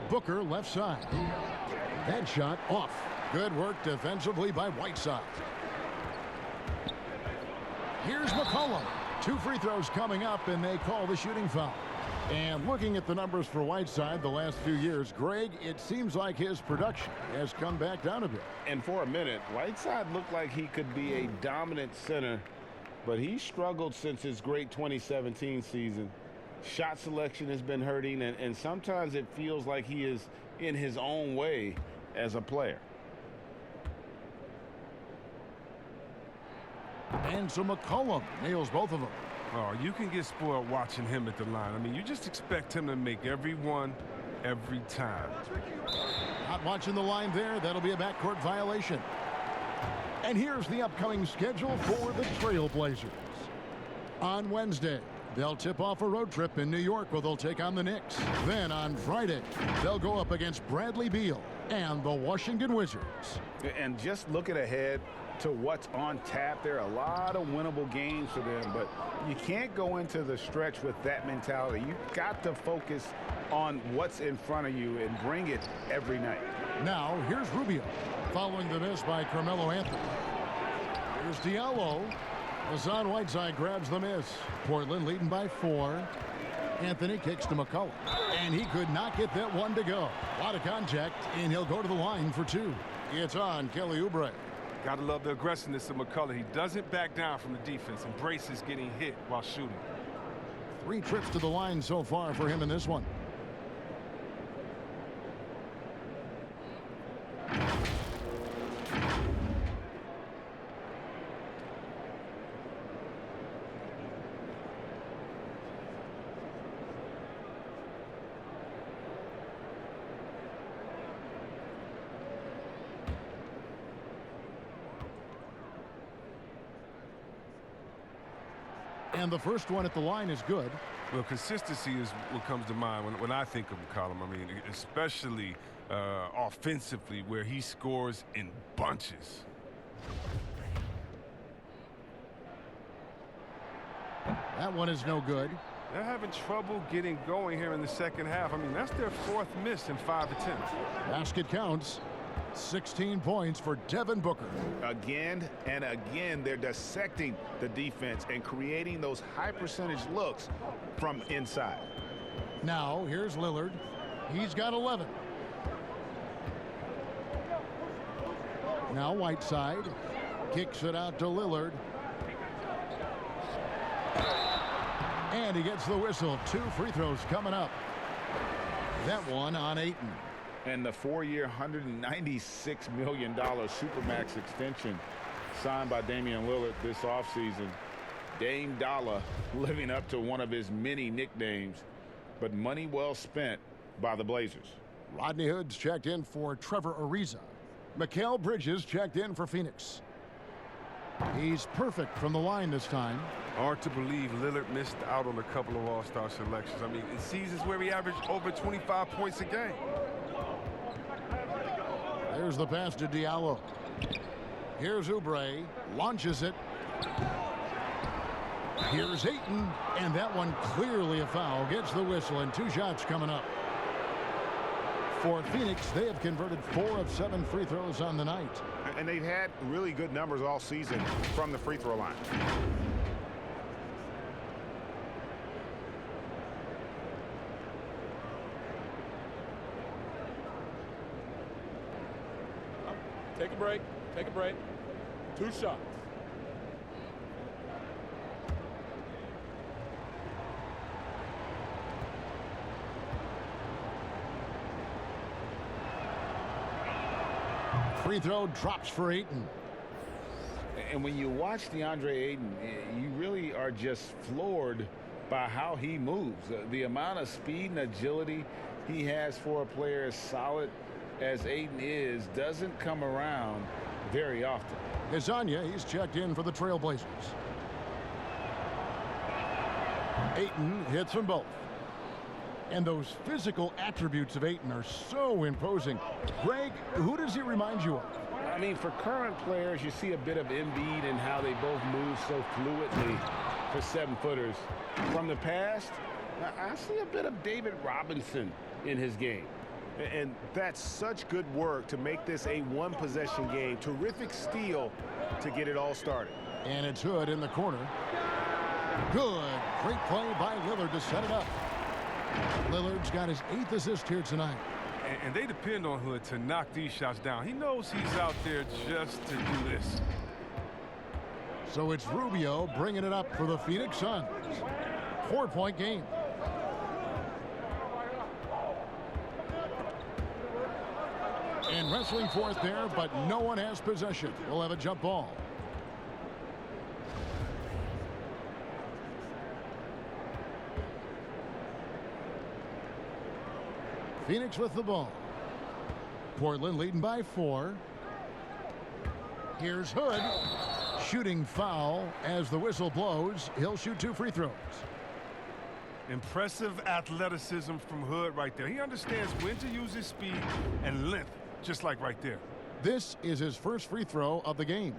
Booker left side. That shot off. Good work defensively by Whiteside. Here's McCollum. 2 free throws coming up, and they call the shooting foul. And looking at the numbers for Whiteside the last few years, Greg, it seems like his production has come back down a bit. And for a minute, Whiteside looked like he could be a dominant center, but he struggled since his great 2017 season. Shot selection has been hurting, and sometimes it feels like he is in his own way as a player. And so McCollum nails both of them. Oh, you can get spoiled watching him at the line. I mean, you just expect him to make every one, every time. Not watching the line there. That'll be a backcourt violation. And here's the upcoming schedule for the Trailblazers. On Wednesday, they'll tip off a road trip in New York where they'll take on the Knicks. Then on Friday, they'll go up against Bradley Beal and the Washington Wizards. And just looking ahead to what's on tap, there are a lot of winnable games for them, but you can't go into the stretch with that mentality. You've got to focus on what's in front of you and bring it every night. Now, here's Rubio, following the miss by Carmelo Anthony. Here's Diallo. Hassan Whiteside grabs the miss. Portland leading by 4. Anthony kicks to McCollum, and he could not get that one to go. A lot of contact, and he'll go to the line for 2. It's on Kelly Oubre. Gotta love the aggressiveness of McCullough. He doesn't back down from the defense, embraces getting hit while shooting. 3 trips to the line so far for him in this one. And the first one at the line is good. Well, consistency is what comes to mind when I think of McCollum. I mean, especially offensively, where he scores in bunches. That one is no good. They're having trouble getting going here in the second half. I mean, that's their 4th miss in 5 attempts. Basket counts. 16 points for Devin Booker. Again and again, they're dissecting the defense and creating those high percentage looks from inside. Now, here's Lillard. He's got 11. Now Whiteside kicks it out to Lillard. And he gets the whistle. 2 free throws coming up. That one on Ayton. And the 4-year, $196 million Supermax extension signed by Damian Lillard this offseason. Dame Dollar living up to one of his many nicknames, but money well spent by the Blazers. Rodney Hood's checked in for Trevor Ariza. Mikal Bridges checked in for Phoenix. He's perfect from the line this time. Hard to believe Lillard missed out on a couple of all-star selections. I mean, in seasons where he averaged over 25 points a game. There's the pass to Diallo. Here's Oubre. Launches it. Here's Ayton. And that one clearly a foul. Gets the whistle, and 2 shots coming up. For Phoenix, they have converted 4 of 7 free throws on the night. And they've had really good numbers all season from the free throw line. Take a break. Take a break. 2 shots. Free throw drops for Ayton. And when you watch DeAndre Ayton, you really are just floored by how he moves. The amount of speed and agility he has for a player as solid as Ayton is doesn't come around very often. Hezonja, he's checked in for the Trailblazers. Ayton hits them both. And those physical attributes of Ayton are so imposing. Greg, who does he remind you of? I mean, for current players, you see a bit of Embiid and how they both move so fluidly for 7-footers. From the past, I see a bit of David Robinson in his game. And that's such good work to make this a one-possession game. Terrific steal to get it all started. And it's Hood in the corner. Good. Great play by Lillard to set it up. Lillard's got his 8th assist here tonight. And they depend on Hood to knock these shots down. He knows he's out there just to do this. So it's Rubio bringing it up for the Phoenix Suns. 4-point game. And wrestling for it there, but no one has possession. We'll have a jump ball. Phoenix with the ball. Portland leading by 4. Here's Hood. Shooting foul as the whistle blows. He'll shoot 2 free throws. Impressive athleticism from Hood right there. He understands when to use his speed and length, just like right there. This is his first free throw of the game.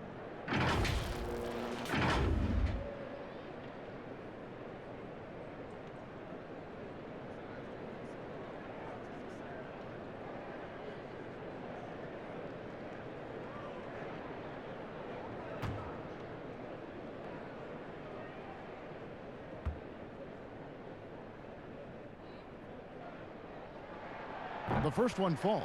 The first one falls.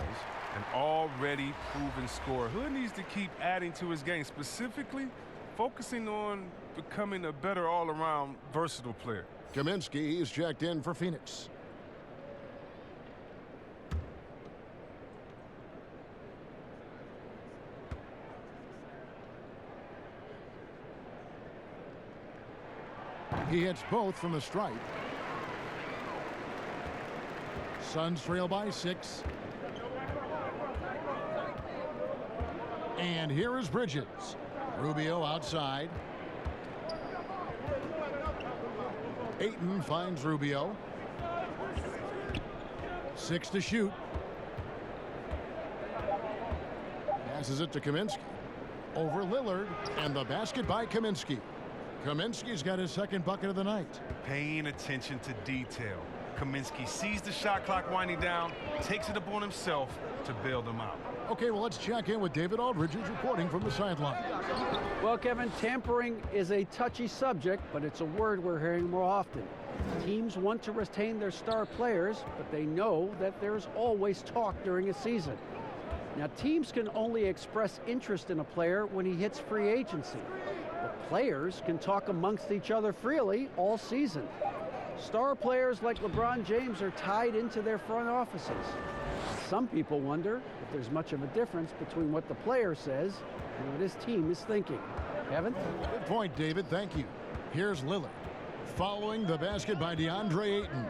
An already proven scorer. Hood needs to keep adding to his game, specifically focusing on becoming a better all-around versatile player. Kaminsky is checked in for Phoenix. He hits both from the stripe. Suns trail by 6. And here is Bridges. Rubio outside. Ayton finds Rubio. 6 to shoot. Passes it to Kaminsky. Over Lillard, and the basket by Kaminsky. Kaminsky's got his 2nd bucket of the night. Paying attention to detail. Kaminsky sees the shot clock winding down, takes it upon himself to bail them out. Okay, well, let's check in with David Aldridge, who's reporting from the sideline. Well, Kevin, tampering is a touchy subject, but it's a word we're hearing more often. Teams want to retain their star players, but they know that there's always talk during a season. Now, teams can only express interest in a player when he hits free agency, but players can talk amongst each other freely all season. Star players like LeBron James are tied into their front offices. Some people wonder if there's much of a difference between what the player says and what his team is thinking. Kevin? Good point, David. Thank you. Here's Lillard. Following the basket by DeAndre Ayton.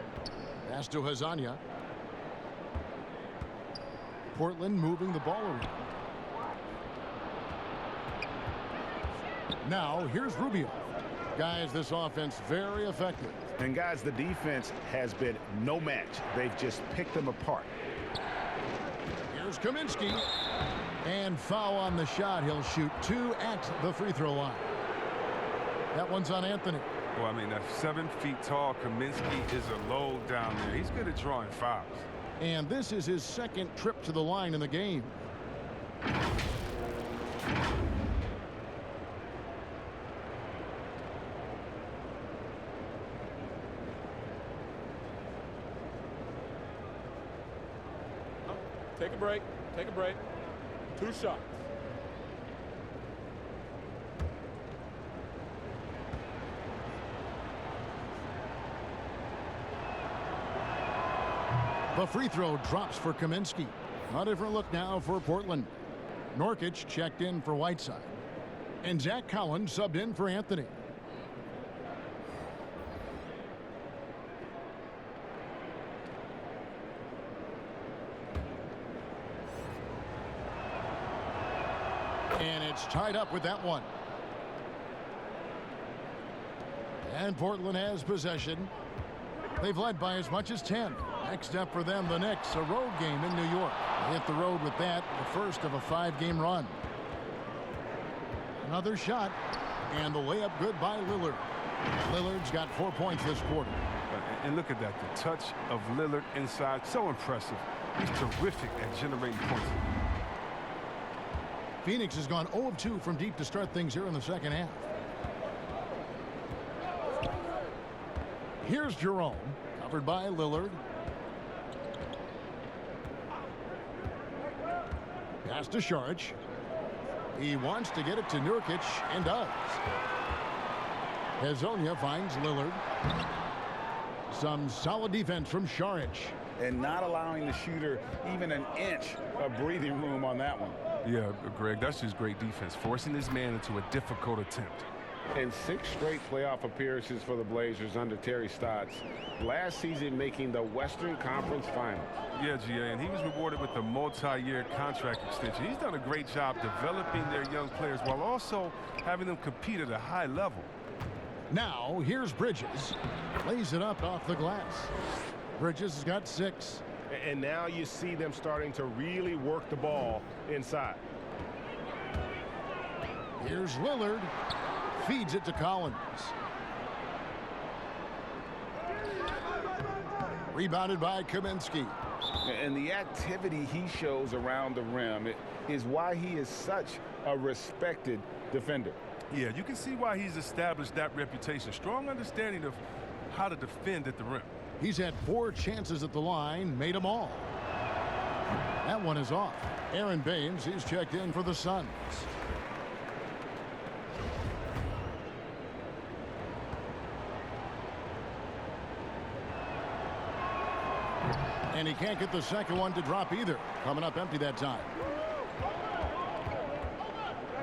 Pass to Hezonja. Portland moving the ball around. Now, here's Rubio. Guys, this offense very effective. And guys, the defense has been no match. They've just picked them apart. Here's Kaminsky. And foul on the shot. He'll shoot 2 at the free throw line. That one's on Anthony. Well, I mean, at 7 feet tall, Kaminsky is a load down there. He's good at drawing fouls. And this is his 2nd trip to the line in the game. Take a break. Take a break. 2 shots. The free throw drops for Kaminsky. A different look now for Portland. Nurkic checked in for Whiteside. And Zach Collins subbed in for Anthony. And it's tied up with that one. And Portland has possession. They've led by as much as 10. Next up for them, the Knicks, a road game in New York. They hit the road with that, the first of a 5-game run. Another shot, and the layup good by Lillard. Lillard's got 4 points this quarter. And look at that, the touch of Lillard inside, so impressive. He's terrific at generating points. Phoenix has gone 0 of 2 from deep to start things here in the second half. Here's Jerome, covered by Lillard. Pass to Šarić. He wants to get it to Nurkic and does. Hezonja finds Lillard. Some solid defense from Šarić. And not allowing the shooter even an inch of breathing room on that one. Yeah, Greg, that's just great defense, forcing this man into a difficult attempt. And 6 straight playoff appearances for the Blazers under Terry Stotts. Last season making the Western Conference Finals. Yeah, GA, and he was rewarded with a multi-year contract extension. He's done a great job developing their young players while also having them compete at a high level. Now, here's Bridges. Lays it up off the glass. Bridges has got 6. And now you see them starting to really work the ball inside. Here's Lillard. Feeds it to Collins. Rebounded by Kaminsky. And the activity he shows around the rim is why he is such a respected defender. Yeah, you can see why he's established that reputation. Strong understanding of how to defend at the rim. He's had 4 chances at the line, made them all. That one is off. Aaron Baines is checked in for the Suns. And he can't get the second one to drop either. Coming up empty that time.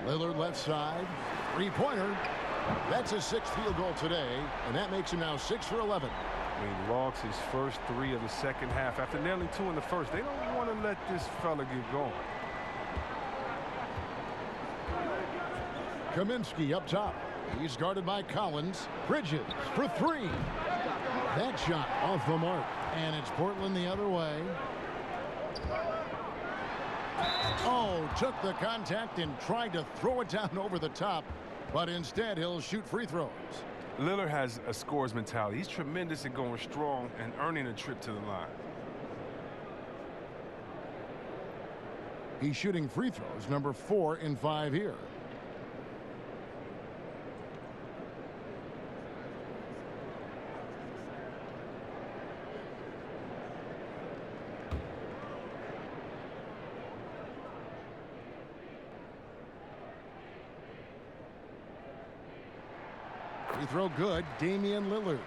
Lillard left side. 3-pointer. That's his 6th field goal today, and that makes him now 6 for 11. He logs his first 3 of the second half after nailing 2 in the first. They don't want to let this fella get going. Kaminsky up top. He's guarded by Collins. Bridges for 3. That shot off the mark. And it's Portland the other way. Oh, took the contact and tried to throw it down over the top. But instead, he'll shoot free throws. Lillard has a scorer's mentality. He's tremendous at going strong and earning a trip to the line. He's shooting free throws, number 4 in 5 here. Free throw good, Damian Lillard.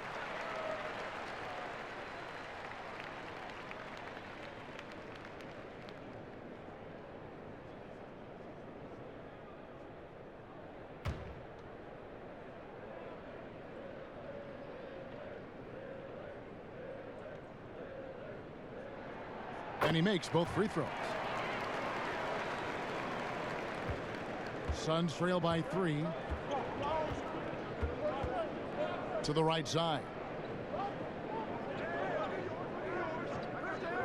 And he makes both free throws. Suns trail by 3. To the right side.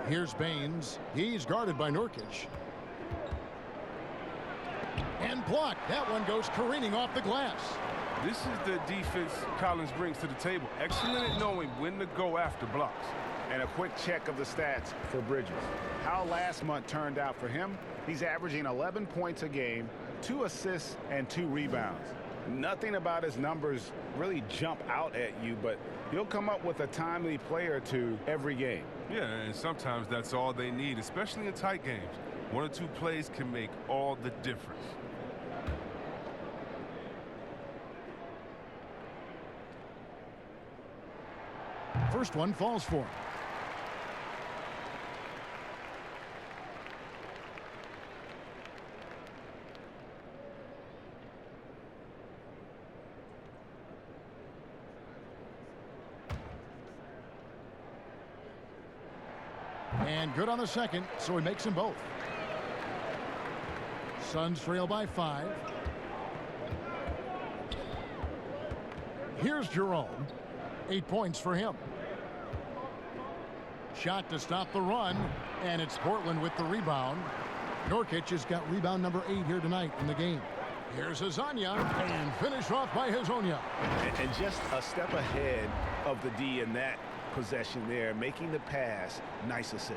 Here's Baines. He's guarded by Nurkic. And blocked. That one goes careening off the glass. This is the defense Collins brings to the table. Excellent at knowing when to go after blocks. And a quick check of the stats for Bridges. How last month turned out for him, he's averaging 11 points a game, 2 assists, and 2 rebounds. Nothing about his numbers really jump out at you, but he'll come up with a timely play or 2 every game. Yeah, and sometimes that's all they need, especially in tight games. 1 or 2 plays can make all the difference. First one falls for him. And good on the second, so he makes them both. Suns trail by 5. Here's Jerome. 8 points for him. Shot to stop the run, and it's Portland with the rebound. Nurkic has got rebound number 8 here tonight in the game. Here's Hazonia, and finished off by Hazonia. And just a step ahead of the D in that possession there, making the pass. Nice assist.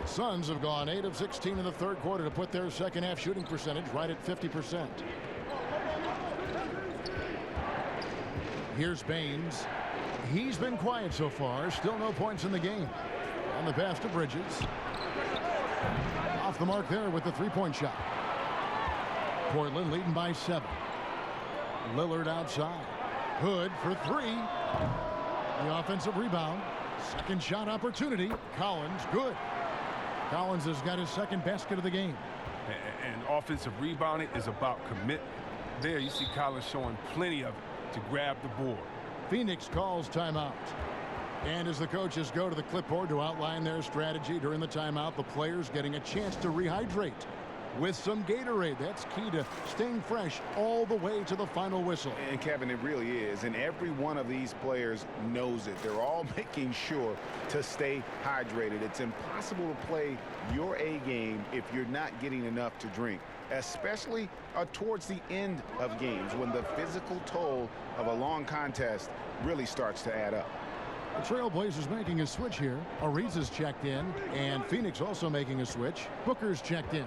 The Suns have gone 8 of 16 in the third quarter to put their second half shooting percentage right at 50%. Here's Baines. He's been quiet so far. Still no points in the game. On the pass to Bridges. Off the mark there with the three-point shot. Portland leading by 7. Lillard outside. Hood for 3. The offensive rebound. Second shot opportunity. Collins, good. Collins has got his second basket of the game. And offensive rebounding is about commitment. There you see Collins showing plenty of it to grab the board. Phoenix calls timeout. And as the coaches go to the clipboard to outline their strategy during the timeout, the players getting a chance to rehydrate with some Gatorade. That's key to staying fresh all the way to the final whistle. And Kevin, it really is. And every one of these players knows it. They're all making sure to stay hydrated. It's impossible to play your A game if you're not getting enough to drink, especially towards the end of games when the physical toll of a long contest really starts to add up. The Trailblazers making a switch here. Ariza's checked in, and Phoenix also making a switch. Booker's checked in.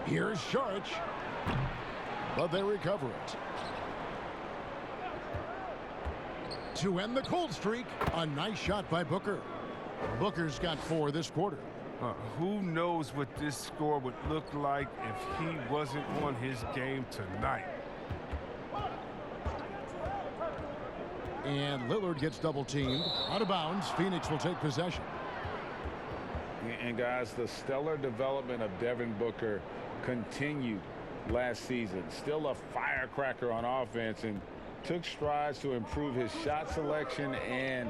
Here's Saric, but they recover it. To end the cold streak, a nice shot by Booker. Booker's got 4 this quarter. Who knows what this score would look like if he wasn't on his game tonight. And Lillard gets double teamed. Out of bounds, Phoenix will take possession. And guys, the stellar development of Devin Booker continued last season. Still a firecracker on offense and took strides to improve his shot selection and,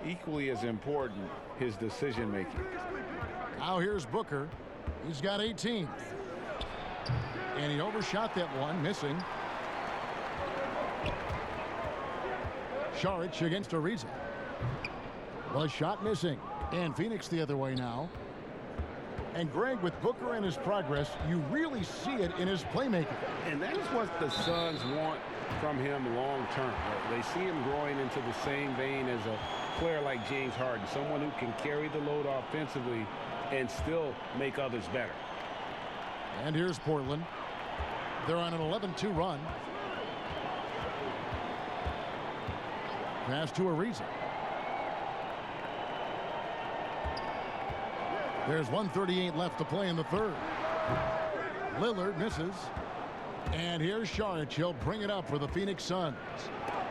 equally as important, his decision making. Now here's Booker. He's got 18. And he overshot that one, missing. Saric against Ariza. Well, shot missing. And Phoenix the other way now. And Greg, with Booker and his progress, you really see it in his playmaking. And that is what the Suns want from him long term. They see him growing into the same vein as a player like James Harden, someone who can carry the load offensively and still make others better. And here's Portland. They're on an 11-2 run. Pass to Ariza. There's 1:38 left to play in the third. Lillard misses. And here's Saric. He'll bring it up for the Phoenix Suns.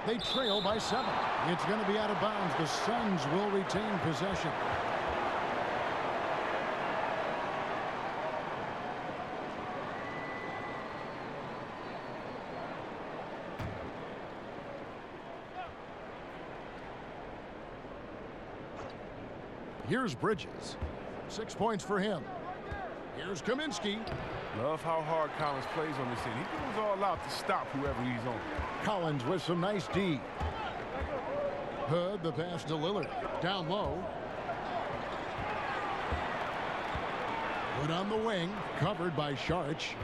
They trail by 7. It's going to be out of bounds. The Suns will retain possession. Here's Bridges. 6 points for him. Here's Kaminsky. Love how hard Collins plays on this end. He goes all out to stop whoever he's on. Collins with some nice D. Hood, the pass to Lillard. Down low. Hood on the wing. Covered by Saric.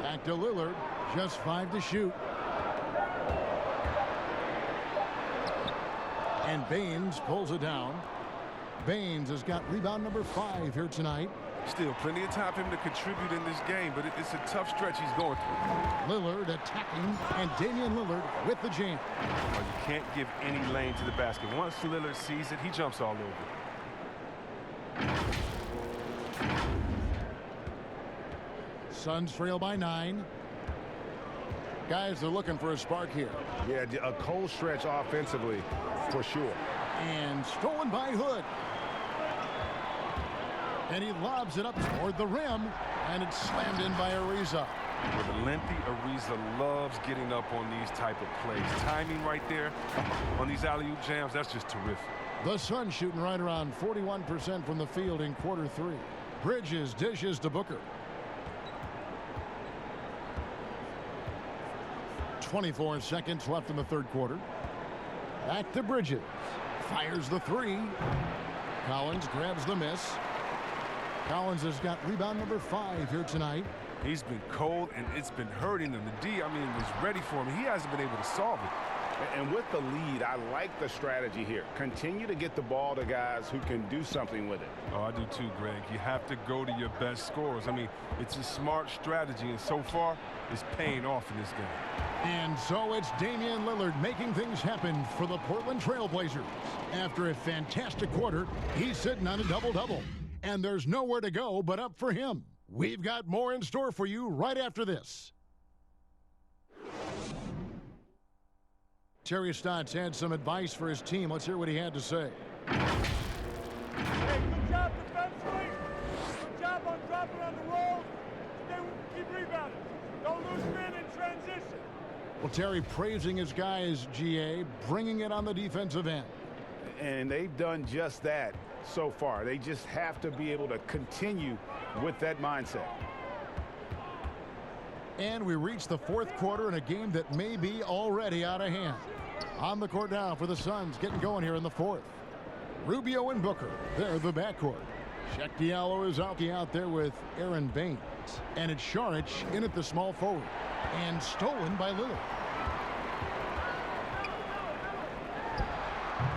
Back to Lillard. Just 5 to shoot. And Baines pulls it down. Baines has got rebound number 5 here tonight. Still plenty of time for him to contribute in this game, but it's a tough stretch he's going through. Lillard attacking, and Damian Lillard with the jam. Well, you can't give any lane to the basket. Once Lillard sees it, he jumps all over it. Suns trail by 9. Guys, they're looking for a spark here. Yeah, a cold stretch offensively, for sure. And stolen by Hood. And he lobs it up toward the rim, and it's slammed in by Ariza. Well, the lengthy Ariza loves getting up on these type of plays. Timing right there on these alley-oop jams, that's just terrific. The Suns shooting right around 41% from the field in quarter 3. Bridges dishes to Booker. 24 seconds left in the third quarter. Back to Bridges. Fires the 3. Collins grabs the miss. Collins has got rebound number 5 here tonight. He's been cold, and it's been hurting him. The D, I mean, was ready for him. He hasn't been able to solve it. And with the lead, I like the strategy here. Continue to get the ball to guys who can do something with it. Oh, I do too, Greg. You have to go to your best scorers. I mean, it's a smart strategy, and so far, it's paying off in this game. And so it's Damian Lillard making things happen for the Portland Trailblazers. After a fantastic quarter, he's sitting on a double-double. And there's nowhere to go but up for him. We've got more in store for you right after this. Terry Stotts had some advice for his team. Let's hear what he had to say. Hey, good job defensively. Good job on dropping on the roll. Keep rebounding. Don't lose men in transition. Well, Terry praising his guys, GA, bringing it on the defensive end. And they've done just that so far. They just have to be able to continue with that mindset. And we reach the fourth quarter in a game that may be already out of hand. On the court now for the Suns, getting going here in the fourth. Rubio and Booker, they're the backcourt. Shaq Diallo is out there with Aaron Baines. And it's Šarić in at the small forward. And stolen by Lillard.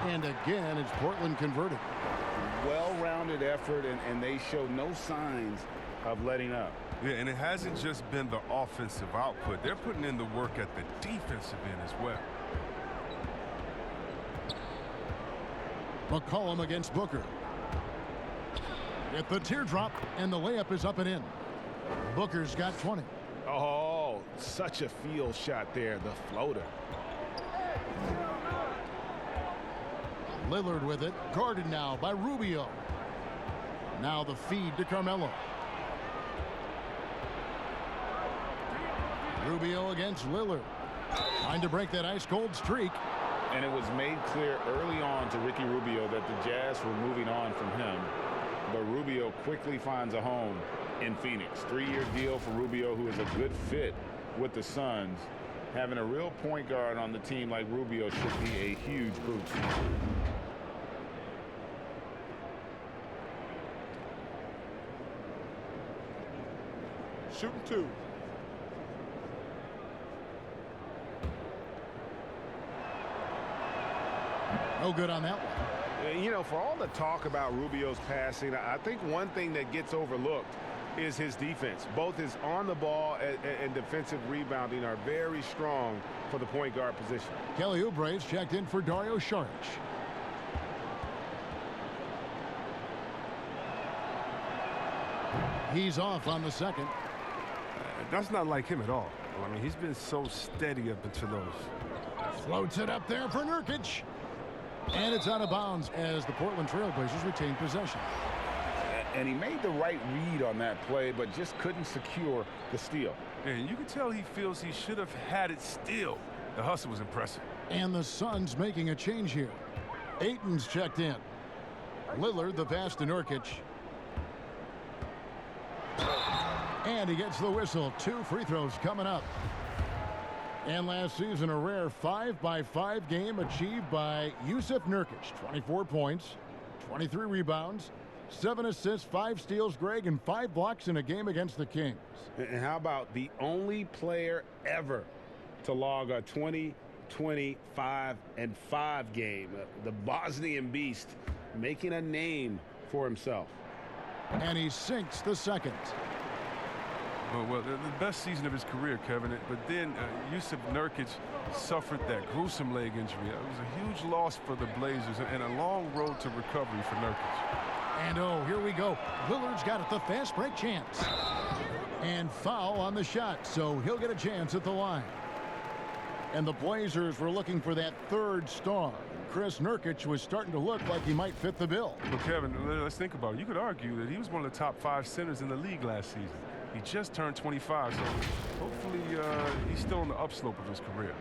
And again, it's Portland converted. Well-rounded effort, and they show no signs of letting up. Yeah, and it hasn't just been the offensive output. They're putting in the work at the defensive end as well. McCollum against Booker. At the teardrop, and the layup is up and in. Booker's got 20. Oh, such a field shot there, the floater. Lillard with it, guarded now by Rubio. Now the feed to Carmelo. Rubio against Lillard. Trying to break that ice-cold streak. And it was made clear early on to Ricky Rubio that the Jazz were moving on from him. But Rubio quickly finds a home in Phoenix. 3-year deal for Rubio, who is a good fit with the Suns. Having a real point guard on the team like Rubio should be a huge boost. Shooting 2. No good on that one. You know, for all the talk about Rubio's passing, I think one thing that gets overlooked is his defense. Both his on the ball and defensive rebounding are very strong for the point guard position. Kelly Oubre's checked in for Dario Šarić. He's off on the second. That's not like him at all. I mean, he's been so steady up until those. Floats it up there for Nurkic. And it's out of bounds as the Portland Trailblazers retain possession. And he made the right read on that play, but just couldn't secure the steal. And you can tell he feels he should have had it still. The hustle was impressive. And the Suns making a change here. Ayton's checked in. Lillard the pass to Nurkic. And he gets the whistle. 2 free throws coming up. And last season, a rare 5-by-5 game achieved by Jusuf Nurkic. 24 points, 23 rebounds, 7 assists, 5 steals, Greg, and 5 blocks in a game against the Kings. And how about the only player ever to log a 20, 25, and 5 game? The Bosnian Beast making a name for himself. And he sinks the second. Well, the best season of his career, Kevin. But then Jusuf Nurkic suffered that gruesome leg injury. It was a huge loss for the Blazers and a long road to recovery for Nurkic. And oh, here we go. Lillard's got it, the fast break chance. And foul on the shot, so he'll get a chance at the line. And the Blazers were looking for that third star. Chris Nurkic was starting to look like he might fit the bill. Well, Kevin, let's think about it. You could argue that he was one of the top 5 centers in the league last season. He just turned 25, so hopefully he's still on the upslope of his career.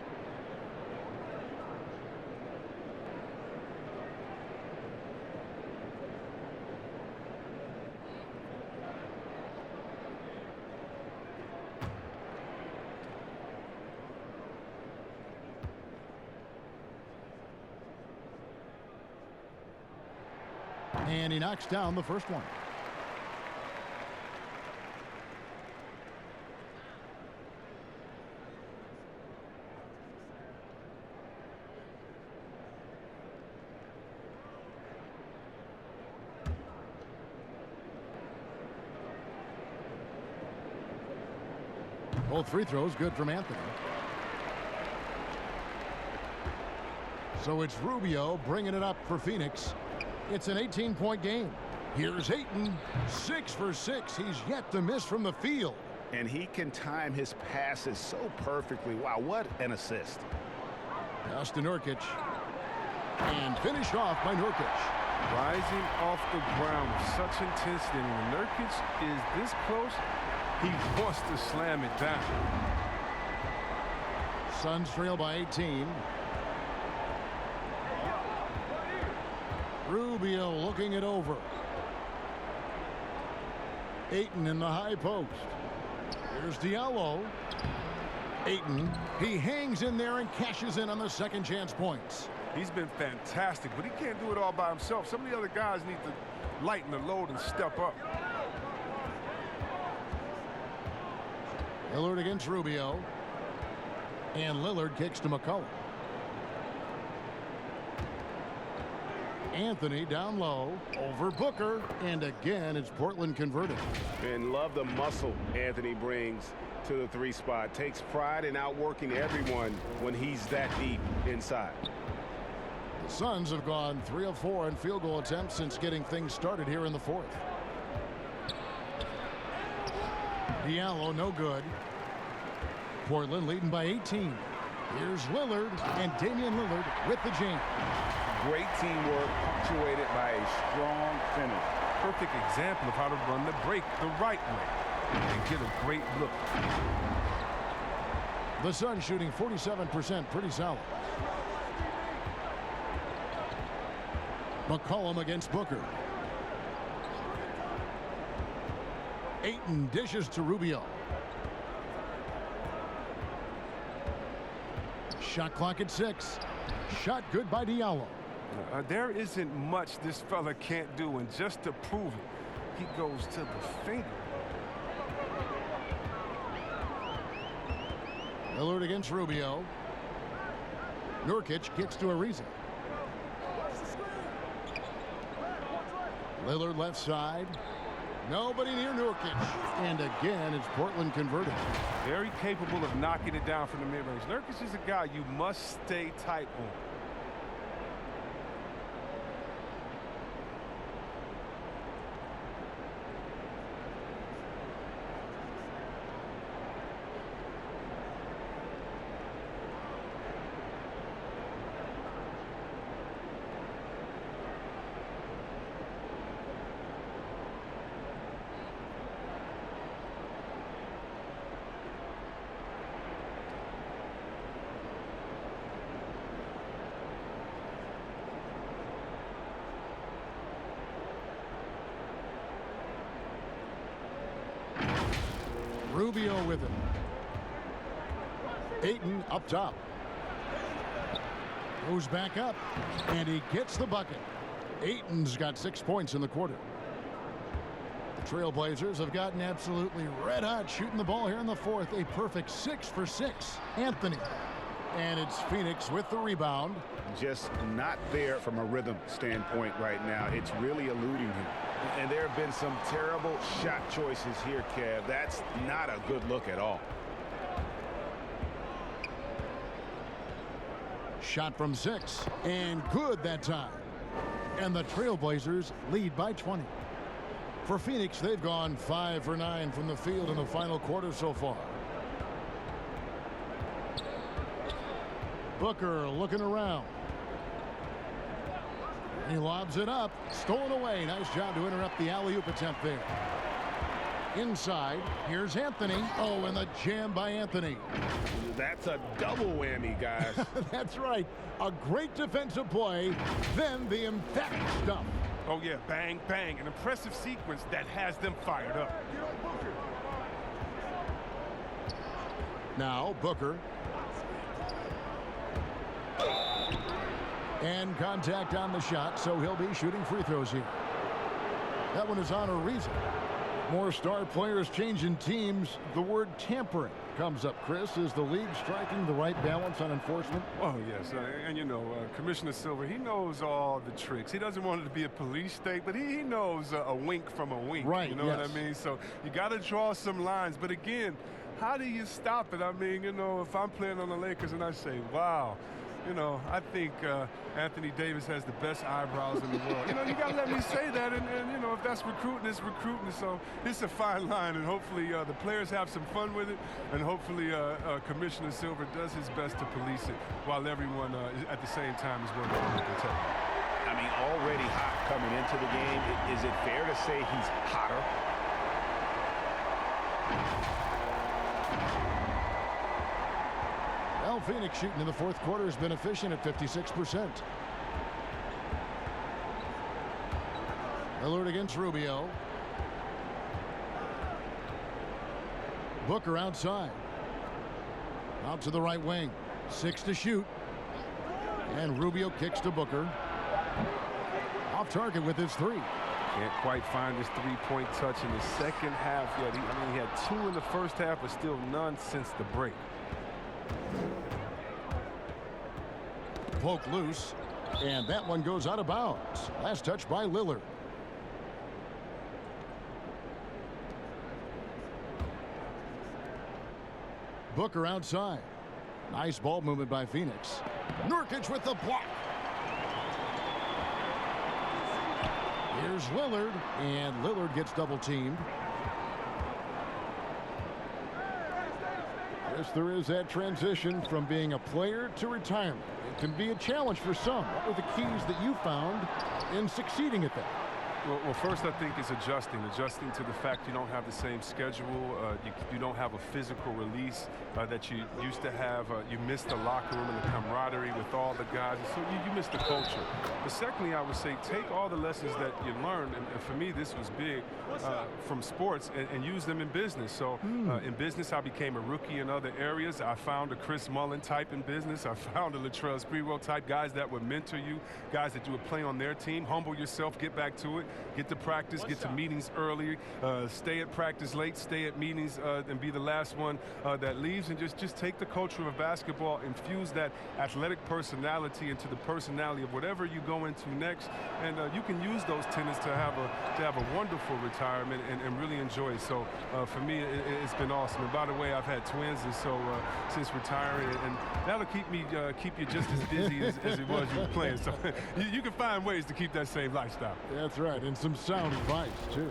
And he knocks down the first one. Both free throws good from Anthony. So it's Rubio bringing it up for Phoenix. It's an 18-point game. Here's Ayton, 6 for 6. He's yet to miss from the field. And he can time his passes so perfectly. Wow, what an assist. Pass to Nurkic. And finished off by Nurkic. Rising off the ground with such intensity. And when Nurkic is this close, he wants to slam it down. Suns trail by 18. Rubio looking it over. Ayton in the high post. Here's Diallo. Ayton, he hangs in there and cashes in on the second chance points. He's been fantastic, but he can't do it all by himself. Some of the other guys need to lighten the load and step up. Lillard against Rubio. And Lillard kicks to McCollum. Anthony down low over Booker, and again it's Portland converted. And love the muscle Anthony brings to the 3 spot. Takes pride in outworking everyone when he's that deep inside. The Suns have gone 3 of 4 in field goal attempts since getting things started here in the fourth. Diallo no good. Portland leading by 18. Here's Lillard, and Damian Lillard with the jam. Great teamwork punctuated by a strong finish. Perfect example of how to run the break the right way and get a great look. The Suns shooting 47%, pretty solid. McCollum against Booker. Ayton dishes to Rubio. Shot clock at 6. Shot good by Diallo. There isn't much this fella can't do, and just to prove it, he goes to the finger. Lillard against Rubio. Nurkic gets to Ariza. Lillard left side. Nobody near Nurkic. And again, it's Portland converted. Very capable of knocking it down from the mid-range. Nurkic is a guy you must stay tight on. Rubio with it. Ayton up top. Goes back up, and he gets the bucket. Ayton's got 6 points in the quarter. The Trailblazers have gotten absolutely red hot shooting the ball here in the fourth. A perfect 6 for 6. Anthony. And it's Phoenix with the rebound. Just not there from a rhythm standpoint right now. It's really eluding him. And there have been some terrible shot choices here, Kev. That's not a good look at all. Shot from 6, and good that time. And the Trailblazers lead by 20. For Phoenix, they've gone 5 for 9 from the field in the final quarter so far. Booker looking around. He lobs it up. Stolen away. Nice job to interrupt the alley-oop attempt there. Inside, here's Anthony. Oh, and the jam by Anthony. That's a double whammy, guys. That's right. A great defensive play, then the emphatic stuff. Oh, yeah, bang, bang. An impressive sequence that has them fired up. Now, Booker. And contact on the shot, so he'll be shooting free throws here. That one is on a reason. More star players changing teams. The word tampering comes up, Chris. Is the league striking the right balance on enforcement? Oh, yes. And, you know, Commissioner Silver, he knows all the tricks. He doesn't want it to be a police state, but he knows a wink from a wink. Right, you know yes. what I mean? So you got to draw some lines. But, again, how do you stop it? I mean, you know, if I'm playing on the Lakers and I say, wow, you know, I think Anthony Davis has the best eyebrows in the world. You know, you got to let me say that. And, you know, if that's recruiting, it's recruiting. So it's a fine line. And hopefully the players have some fun with it. And hopefully Commissioner Silver does his best to police it while everyone at the same time is working on the protect. I mean, already hot coming into the game. Is it fair to say he's hotter? Well, Phoenix shooting in the fourth quarter has been efficient at 56%. Lillard against Rubio. Booker outside. Out to the right wing. 6 to shoot. And Rubio kicks to Booker. Off target with his 3. Can't quite find his three-point touch in the second half yet. I mean, he had 2 in the first half, but still none since the break. Poke loose, and that one goes out of bounds. Last touch by Lillard. Booker outside. Nice ball movement by Phoenix. Nurkic with the block. Here's Lillard, and Lillard gets double teamed. Yes, there is that transition from being a player to retirement. It can be a challenge for some. What were the keys that you found in succeeding at that? Well, first I think it's adjusting to the fact you don't have the same schedule. You don't have a physical release that you used to have. You miss the locker room and the camaraderie with all the guys, and so you miss the culture. But secondly, I would say take all the lessons that you learned, and for me this was big, from sports, and use them in business. So in business I became a rookie in other areas. I found a Chris Mullin type in business. I found a Latrell Sprewell type, guys that would mentor you, guys that you would play on their team. Humble yourself, get back to it. Get to practice, get to meetings early, stay at practice late, stay at meetings, and be the last one that leaves, and just take the culture of basketball, infuse that athletic personality into the personality of whatever you go into next, and you can use those tenets to have a wonderful retirement and really enjoy it. So for me, it's been awesome. And by the way, I've had twins, and so since retiring, and that'll keep you just as busy as it was you were playing. So you can find ways to keep that same lifestyle. That's right, and some sound advice too.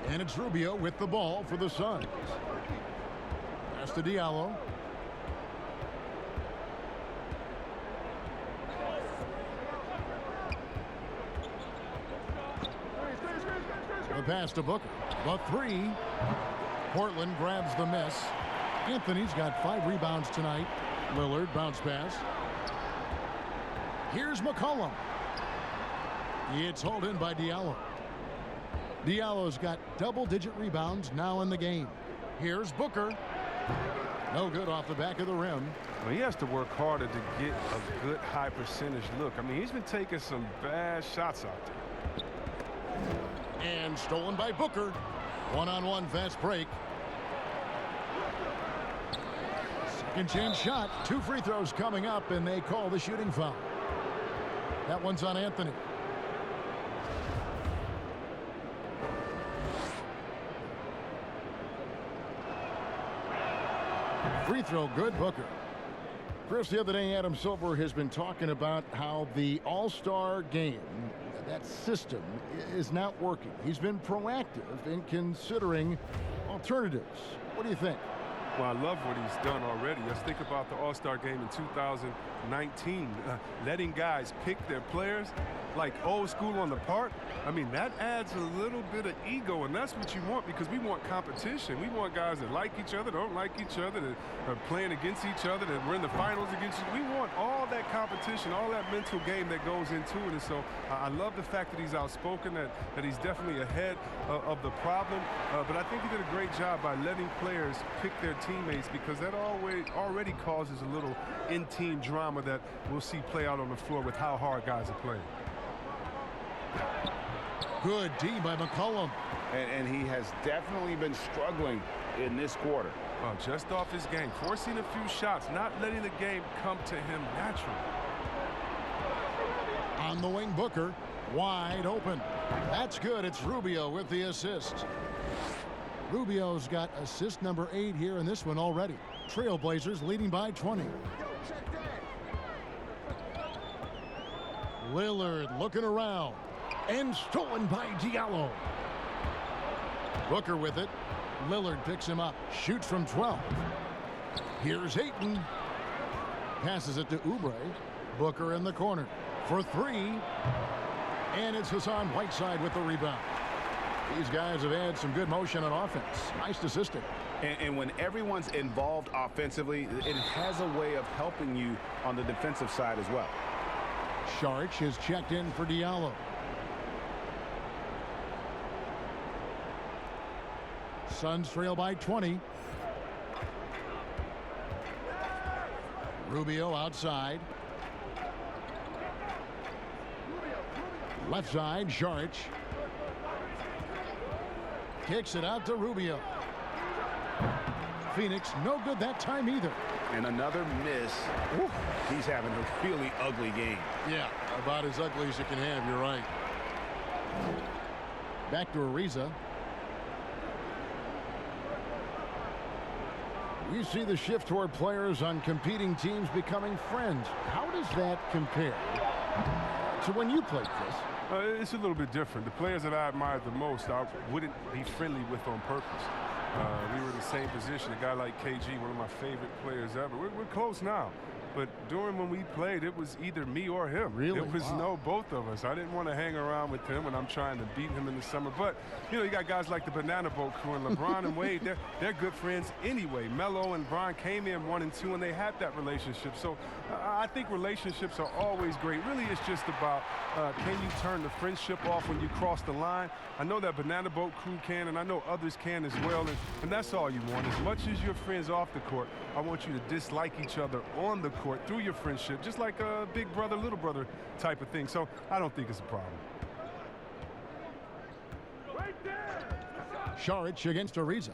And it's Rubio with the ball for the Suns. Pass to Diallo. The pass to Booker. The 3. Portland grabs the miss. Anthony's got 5 rebounds tonight. Lillard bounce pass. Here's McCollum. It's hauled in by Diallo. Diallo's got double-digit rebounds now in the game. Here's Booker. No good off the back of the rim. Well, he has to work harder to get a good high percentage look. I mean, he's been taking some bad shots out there. And stolen by Booker. One-on-one fast break. Second chance shot. 2 free throws coming up, and they call the shooting foul. That one's on Anthony. Free throw good, Booker. Chris, the other day Adam Silver has been talking about how the all-star game, that system, is not working. He's been proactive in considering alternatives. What do you think? Well, I love what he's done already. Let's think about the All-Star game in 2019, letting guys pick their players like old school on the park. I mean, that adds a little bit of ego, and that's what you want, because we want competition. We want guys that like each other, don't like each other, that are playing against each other, that we're in the finals against each other. We want all that competition, all that mental game that goes into it. And so I love the fact that he's outspoken, that he's definitely ahead of the problem. But I think he did a great job by letting players pick their teammates, because that already causes a little in-team drama that we'll see play out on the floor with how hard guys are playing. Good D by McCollum. And he has definitely been struggling in this quarter. Oh, just off his game, forcing a few shots, not letting the game come to him naturally. On the wing, Booker, wide open. That's good. It's Rubio with the assist. Rubio's got assist number 8 here in this one already. Trailblazers leading by 20. Lillard looking around. And stolen by Diallo. Booker with it. Lillard picks him up. Shoots from 12. Here's Ayton. Passes it to Oubre. Booker in the corner for 3. And it's Hassan Whiteside with the rebound. These guys have had some good motion on offense. Nice assisting. And when everyone's involved offensively, it has a way of helping you on the defensive side as well. Saric has checked in for Diallo. Suns trail by 20. Rubio outside. Left side, Saric. Kicks it out to Rubio. Phoenix, no good that time either. And another miss. Woo. He's having a really ugly game. Yeah, about as ugly as you can have, you're right. Back to Ariza. We see the shift toward players on competing teams becoming friends. How does that compare to when you played, Chris? It's a little bit different. The players that I admired the most, I wouldn't be friendly with on purpose. We were in the same position. A guy like KG, one of my favorite players ever. We're close now. But during when we played, it was either me or him. Really? It was both of us. I didn't want to hang around with him when I'm trying to beat him in the summer. But, you know, you got guys like the Banana Boat crew and LeBron and Wade. They're good friends anyway. Melo and Bron came in 1 and 2, and they had that relationship. So I think relationships are always great. Really, it's just about can you turn the friendship off when you cross the line? I know that Banana Boat crew can, and I know others can as well. And that's all you want. As much as you're friends off the court, I want you to dislike each other on the court through your friendship, just like a big brother, little brother type of thing. So I don't think it's a problem. Saric against Ariza.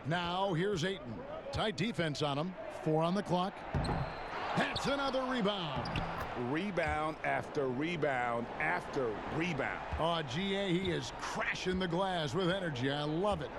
Now here's Ayton. Tight defense on him. 4 on the clock. That's another rebound. Rebound after rebound after rebound. Oh, GA, he is crashing the glass with energy. I love it.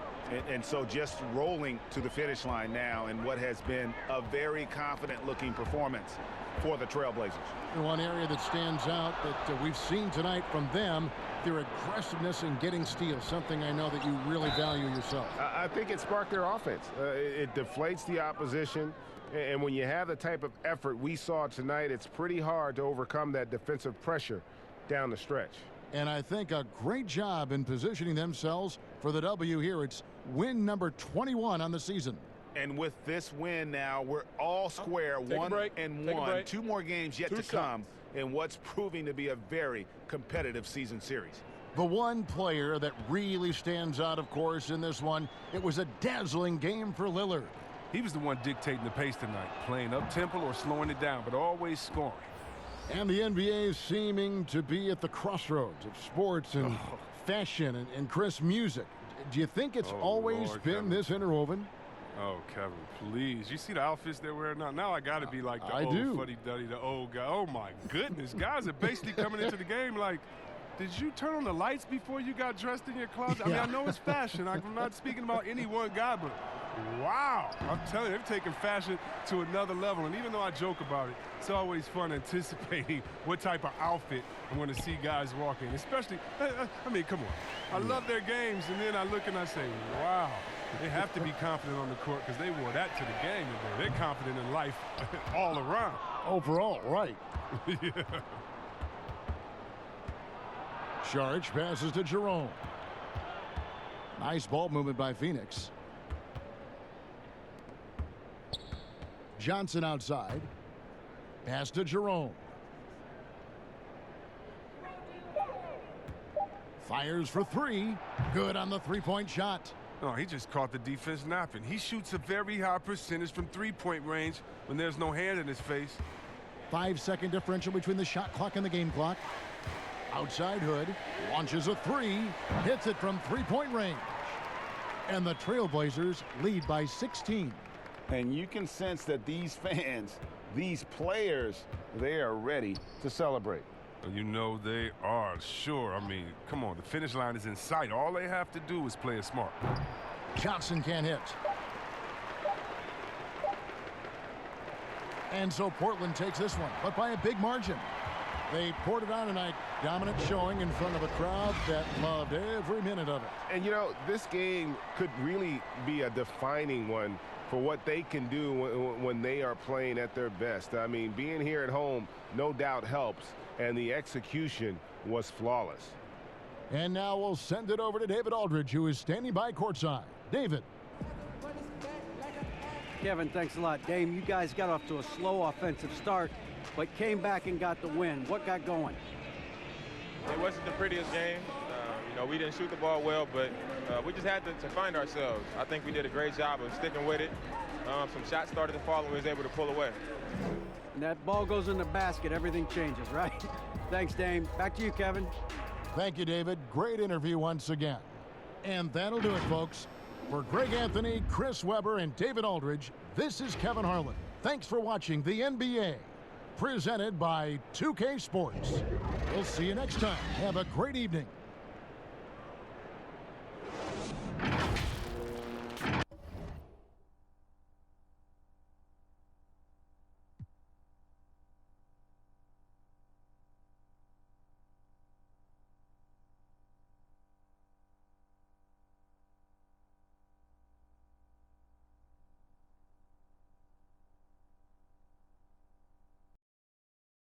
And so just rolling to the finish line now in what has been a very confident-looking performance for the Trailblazers. And one area that stands out that we've seen tonight from them, their aggressiveness in getting steals, something I know that you really value yourself. I think it sparked their offense. It deflates the opposition. And when you have the type of effort we saw tonight, it's pretty hard to overcome that defensive pressure down the stretch. And I think a great job in positioning themselves for the W here. It's win number 21 on the season. And with this win now, we're all square, 1-1. 2 more games yet to come in what's proving to be a very competitive season series. The one player that really stands out, of course, in this one, it was a dazzling game for Lillard. He was the one dictating the pace tonight, playing up-tempo or slowing it down, but always scoring. And the NBA is seeming to be at the crossroads of sports and fashion and Chris, music. Do you think it's always been Kevin. This interwoven? Oh, Kevin, please. You see the outfits they're wearing now? Now I got to be like the I old do. fuddy-duddy, the old guy. Oh, my goodness. Guys are basically coming into the game like, did you turn on the lights before you got dressed in your closet? I mean, I know it's fashion. I'm not speaking about any one guy, but Wow. I'm telling you, they've taken fashion to another level. And even though I joke about it, it's always fun anticipating what type of outfit I'm going to see guys walk in. Especially, I mean, come on. I love their games, and then I look and I say, wow. They have to be confident on the court because they wore that to the game today. They're confident in life all around. Overall, right. Yeah. Saric passes to Jerome. Nice ball movement by Phoenix. Johnson outside. Pass to Jerome. Fires for three. Good on the three-point shot. Oh, he just caught the defense napping. He shoots a very high percentage from three-point range when there's no hand in his face. 5-second differential between the shot clock and the game clock. Outside Hood. Launches a three. Hits it from three-point range. And the Trailblazers lead by 16. And you can sense that these fans, these players, they are ready to celebrate. You know they are, sure. I mean, come on, the finish line is in sight. All they have to do is play it smart. Johnson can't hit. And so Portland takes this one, but by a big margin. They poured it on tonight. Dominant showing in front of a crowd that loved every minute of it. And, you know, this game could really be a defining one for what they can do when they are playing at their best. I mean, being here at home no doubt helps, and the execution was flawless. And now we'll send it over to David Aldridge, who is standing by courtside. David. Kevin, thanks a lot. Dame, you guys got off to a slow offensive start, but came back and got the win. What got going? It wasn't the prettiest game. You know, we didn't shoot the ball well, but we just had to find ourselves. I think we did a great job of sticking with it. Some shots started to fall, and we was able to pull away. And that ball goes in the basket, everything changes, right? Thanks, Dame. Back to you, Kevin. Thank you, David. Great interview once again. And that'll do it, folks. For Greg Anthony, Chris Webber, and David Aldridge, this is Kevin Harlan. Thanks for watching the NBA, presented by 2K Sports. We'll see you next time. Have a great evening.